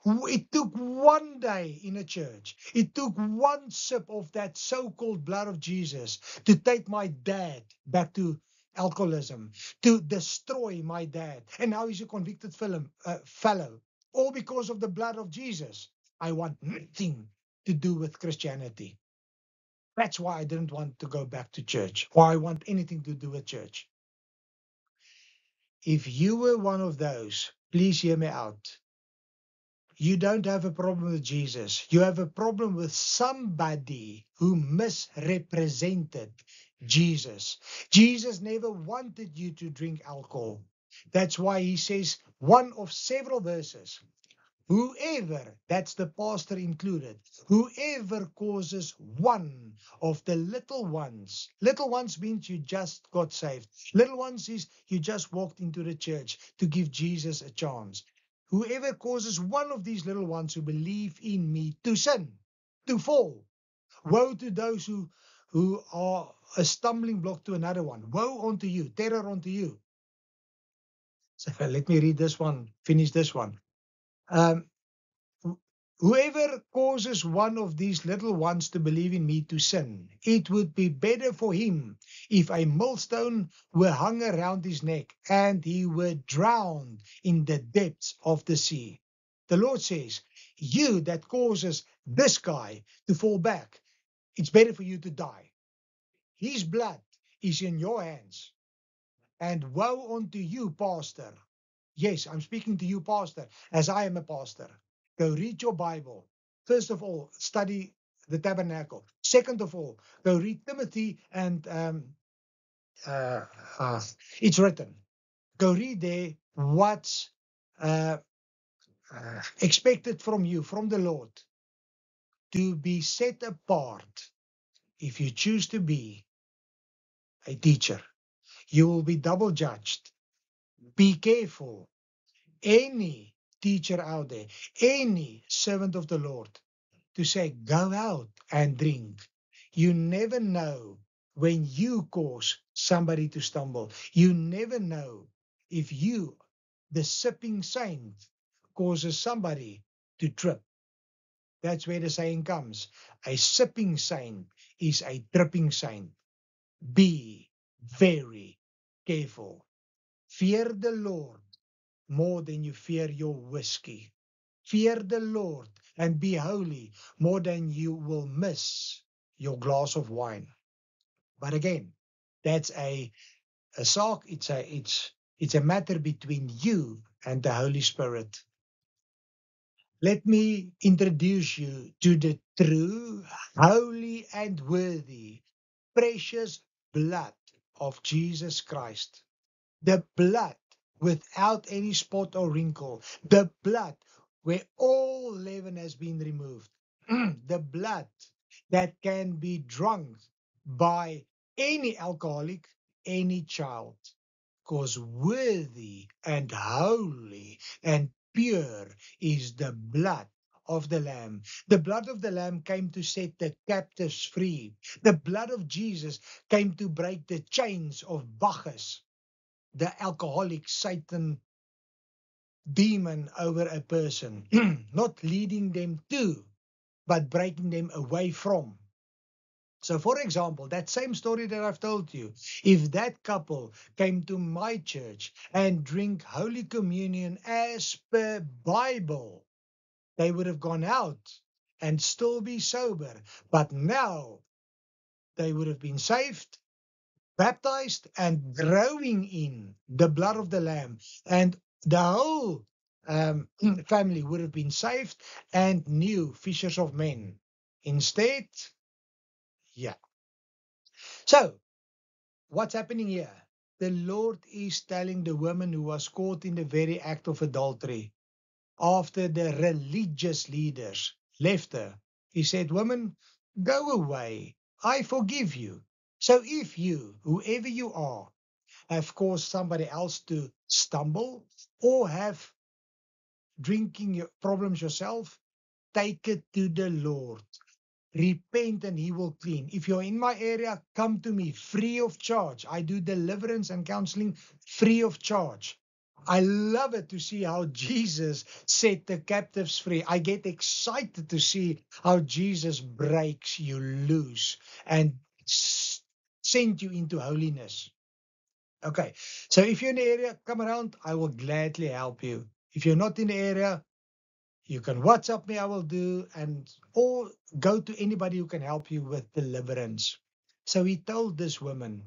It took one day in a church. It took one sip of that so-called blood of Jesus to take my dad back to alcoholism, to destroy my dad. And now he's a convicted fellow, all because of the blood of Jesus. I want nothing to do with Christianity. That's why I didn't want to go back to church, or I want anything to do with church. If you were one of those, please hear me out. You don't have a problem with Jesus. You have a problem with somebody who misrepresented Jesus. Jesus never wanted you to drink alcohol. That's why he says, one of several verses, Whoever, that's the pastor included, whoever causes one of the little ones means you just got saved. Little ones is you just walked into the church to give Jesus a chance. Whoever causes one of these little ones who believe in me to sin, to fall. Woe to those who are a stumbling block to another one. Woe unto you, terror unto you. So let me read this one, finish this one. Whoever causes one of these little ones to believe in me to sin, it would be better for him if a millstone were hung around his neck and he were drowned in the depths of the sea. The Lord says, you that causes this guy to fall back, it's better for you to die. His blood is in your hands. And woe unto you, pastor. Yes, I'm speaking to you, pastor, as I am a pastor. Go read your Bible. First of all, study the tabernacle. Second of all, go read Timothy and uh, it's written. Go read there what's uh, expected from you, from the Lord, to be set apart. If you choose to be a teacher, you will be double judged. Be careful. Any teacher out there, any servant of the Lord, to say, go out and drink. You never know when you cause somebody to stumble. You never know if you, the sipping saint, causes somebody to trip. That's where the saying comes. A sipping saint is a tripping saint. Be very careful. Fear the Lord more than you fear your whiskey. Fear the Lord and be holy more than you will miss your glass of wine. But again, that's a talk. It's a matter between you and the Holy Spirit. Let me introduce you to the true, holy, and worthy, precious blood of Jesus Christ. The blood without any spot or wrinkle. The blood where all leaven has been removed. The blood that can be drunk by any alcoholic, any child. Because worthy and holy and pure is the blood of the Lamb. The blood of the Lamb came to set the captives free. The blood of Jesus came to break the chains of Bacchus, the alcoholic Satan demon over a person, not leading them to, but breaking them away from. So, for example, that same story that I've told you, if that couple came to my church and drink Holy Communion as per Bible, they would have gone out and still be sober. But now they would have been saved, baptized, and growing in the blood of the Lamb. And the whole family would have been saved and new fishers of men. Instead, yeah. So, what's happening here? The Lord is telling the woman who was caught in the very act of adultery after the religious leaders left her. He said, woman, go away. I forgive you. So if you, whoever you are, have caused somebody else to stumble or have drinking your problems yourself, take it to the Lord. Repent and he will clean. If you're in my area, come to me free of charge. I do deliverance and counseling free of charge. I love it to see how Jesus set the captives free. I get excited to see how Jesus breaks you loose and send you into holiness. Okay, so if you're in the area, come around. I will gladly help you. If you're not in the area, you can WhatsApp me, I will do, or go to anybody who can help you with deliverance. So he told this woman,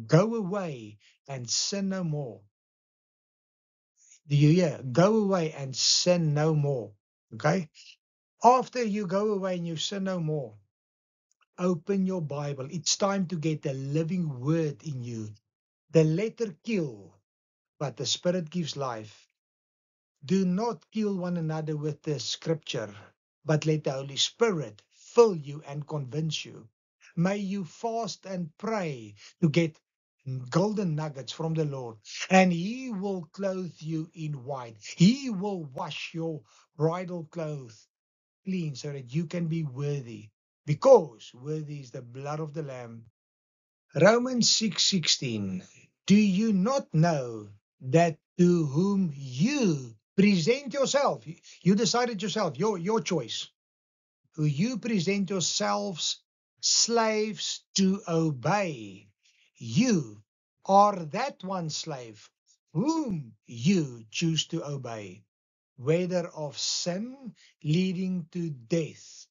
go away and sin no more. Do you hear? Go away and sin no more. Okay? After you go away and you sin no more, open your Bible. It's time to get the living word in you. The letter kill, but the spirit gives life. Do not kill one another with the scripture, but let the Holy Spirit fill you and convince you. May you fast and pray to get golden nuggets from the Lord, and He will clothe you in white. He will wash your bridal clothes clean so that you can be worthy, because worthy is the blood of the Lamb. Romans 6:16. Do you not know that to whom you present yourself, you decided yourself, your choice, who you present yourselves slaves to obey, you are that one slave whom you choose to obey, whether of sin leading to death,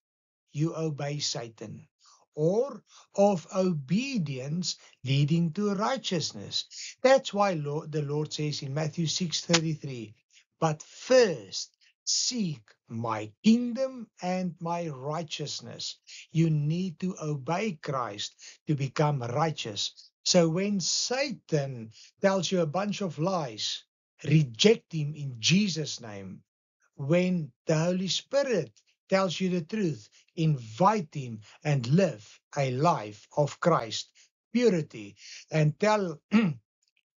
you obey Satan, or of obedience leading to righteousness. That's why the Lord says in Matthew 6:33, but first seek my kingdom and my righteousness. You need to obey Christ to become righteous. So when Satan tells you a bunch of lies, reject him in Jesus' name. When the Holy Spirit tells you the truth, invite Him and live a life of Christ, purity, and tell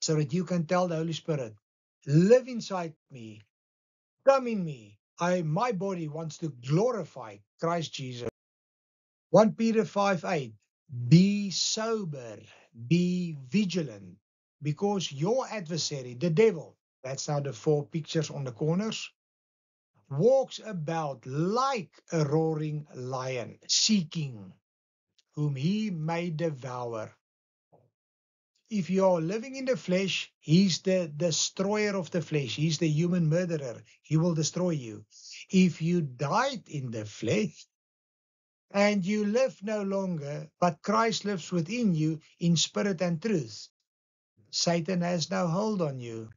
so that you can tell the Holy Spirit, live inside me, come in me. My body wants to glorify Christ Jesus. 1 Peter 5:8. Be sober, be vigilant, because your adversary, the devil, that's now the 4 pictures on the corners, walks about like a roaring lion, seeking whom he may devour. If you are living in the flesh, he's the destroyer of the flesh. He's the human murderer. He will destroy you. If you died in the flesh and you live no longer, but Christ lives within you in spirit and truth, Satan has no hold on you.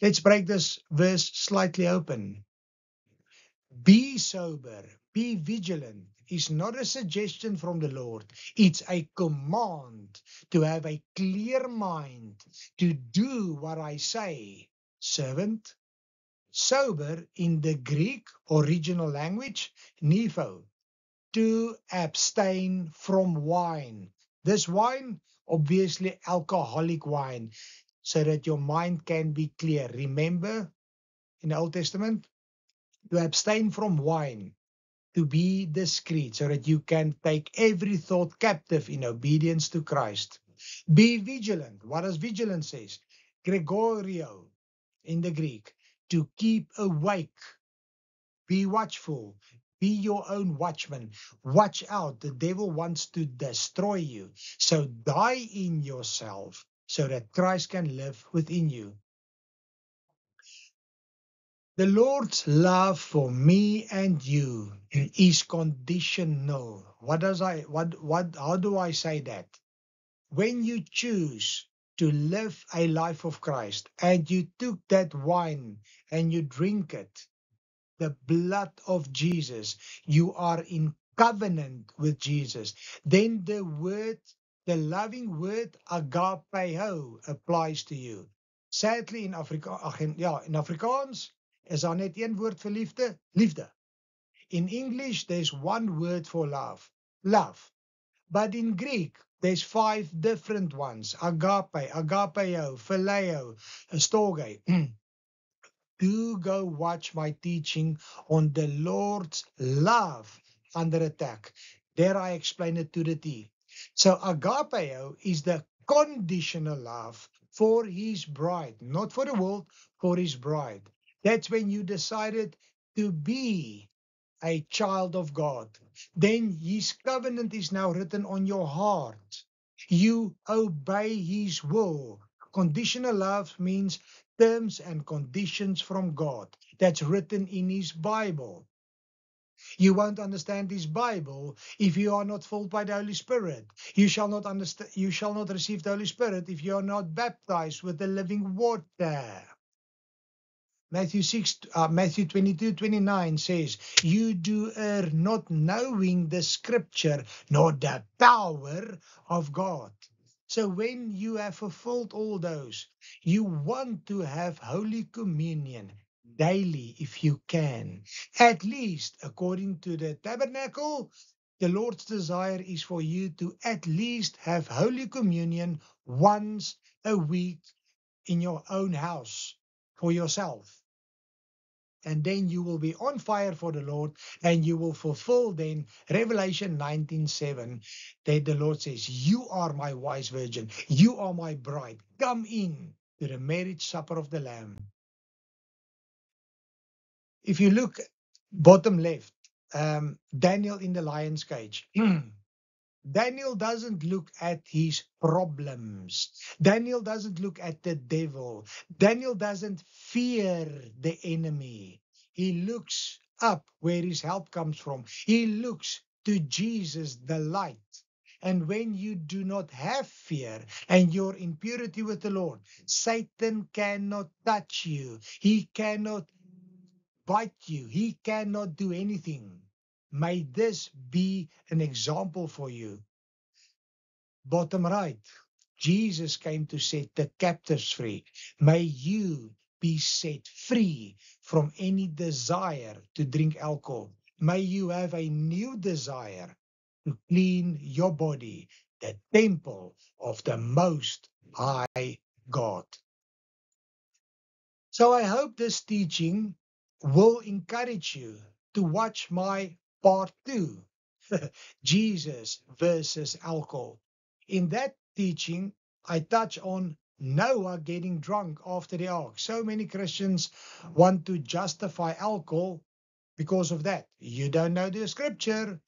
Let's break this verse slightly open. Be sober, be vigilant is not a suggestion from the Lord. It's a command to have a clear mind, to do what I say. Servant, sober in the Greek original language, nepho, to abstain from wine. This wine, obviously alcoholic wine, so that your mind can be clear. Remember in the Old Testament, to abstain from wine, to be discreet so that you can take every thought captive in obedience to Christ. Be vigilant. What does vigilance says? Gregorio in the Greek, to keep awake. Be watchful. Be your own watchman. Watch out. The devil wants to destroy you. So die in yourself so that Christ can live within you. The Lord's love for me and you is conditional. How do I say that? When you choose to live a life of Christ and you took that wine and you drink it, the blood of Jesus, you are in covenant with Jesus. Then the loving word agapeo applies to you. Sadly in Afrikaans is daar net een woord vir liefde, liefde. In English, there's one word for love, love. But in Greek, there's 5 different ones, agape, agapeo, phileo, storge. Do go watch my teaching on the Lord's love under attack. There I explain it to the T. So agapeo is the conditional love for his bride, not for the world, for his bride. That's when you decided to be a child of God. Then his covenant is now written on your heart. You obey his will. Conditional love means terms and conditions from God. That's written in his Bible. You won't understand his Bible if you are not filled by the Holy Spirit. You shall not understand, you shall not receive the Holy Spirit if you are not baptized with the living water. Matthew 22:29 says, you do err not knowing the scripture nor the power of God. So when you have fulfilled all those, you want to have Holy Communion, daily if you can. At least, according to the tabernacle, the Lord's desire is for you to at least have Holy Communion once a week in your own house for yourself. And then you will be on fire for the Lord, and you will fulfill then Revelation 19:7, that the Lord says, you are my wise virgin, you are my bride, come in to the marriage supper of the Lamb. If you look bottom left, Daniel in the lion's cage. Daniel doesn't look at his problems. Daniel doesn't look at the devil. Daniel doesn't fear the enemy. He looks up where his help comes from. He looks to Jesus, the light. And when you do not have fear and you're in purity with the Lord, Satan cannot touch you. He cannot bite you. He cannot do anything. May this be an example for you. Bottom right, Jesus came to set the captives free. May you be set free from any desire to drink alcohol. May you have a new desire to clean your body, the temple of the Most High God. So I hope this teaching will encourage you to watch my part 2, Jesus versus alcohol. In that teaching, I touch on Noah getting drunk after the ark. So many Christians want to justify alcohol because of that. You don't know the scripture.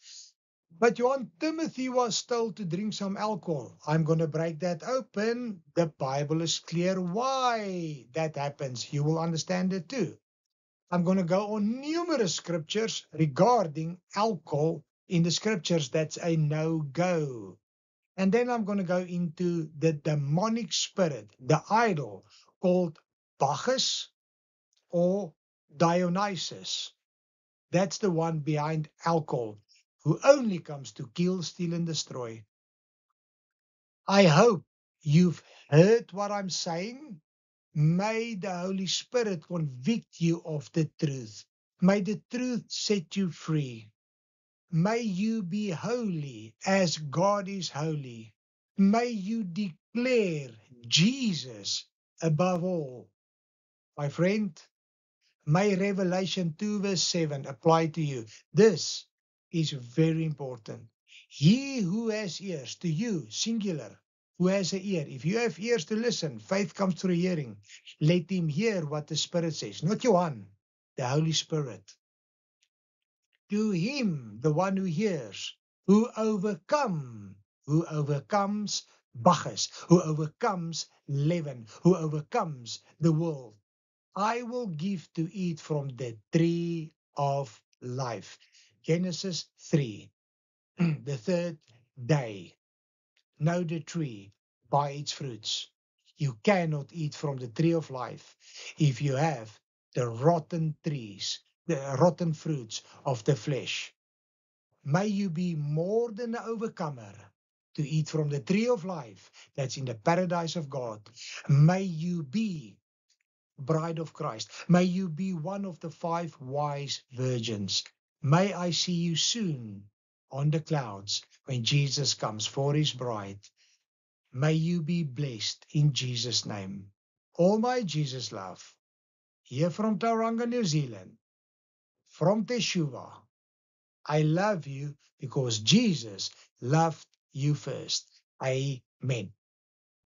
But Timothy was told to drink some alcohol. I'm going to break that open. The Bible is clear why that happens. You will understand it too. I'm going to go on numerous scriptures regarding alcohol in the scriptures. That's a no-go. And then I'm going to go into the demonic spirit, the idol called Bacchus or Dionysus. That's the one behind alcohol, who only comes to kill, steal, and destroy. I hope you've heard what I'm saying. May the Holy Spirit convict you of the truth. May the truth set you free. May you be holy as God is holy. May you declare Jesus above all. My friend, may Revelation 2 verse 7 apply to you. This is very important. He who has ears, to you, singular, who has an ear. If you have ears to listen, faith comes through hearing. Let him hear what the Spirit says. Not Johan, the Holy Spirit. To him, the one who hears, who overcomes Bacchus, who overcomes leaven, who overcomes the world, I will give to eat from the tree of life. Genesis 3, the third day. Know the tree by its fruits. You cannot eat from the tree of life if you have the rotten trees, the rotten fruits of the flesh. May you be more than an overcomer to eat from the tree of life that's in the paradise of God. May you be bride of Christ. May you be one of the 5 wise virgins. May I see you soon on the clouds when Jesus comes for his bride. May you be blessed in Jesus' name. All my Jesus love, here from Tauranga, New Zealand, from Teshuvah, I love you because Jesus loved you first. Amen.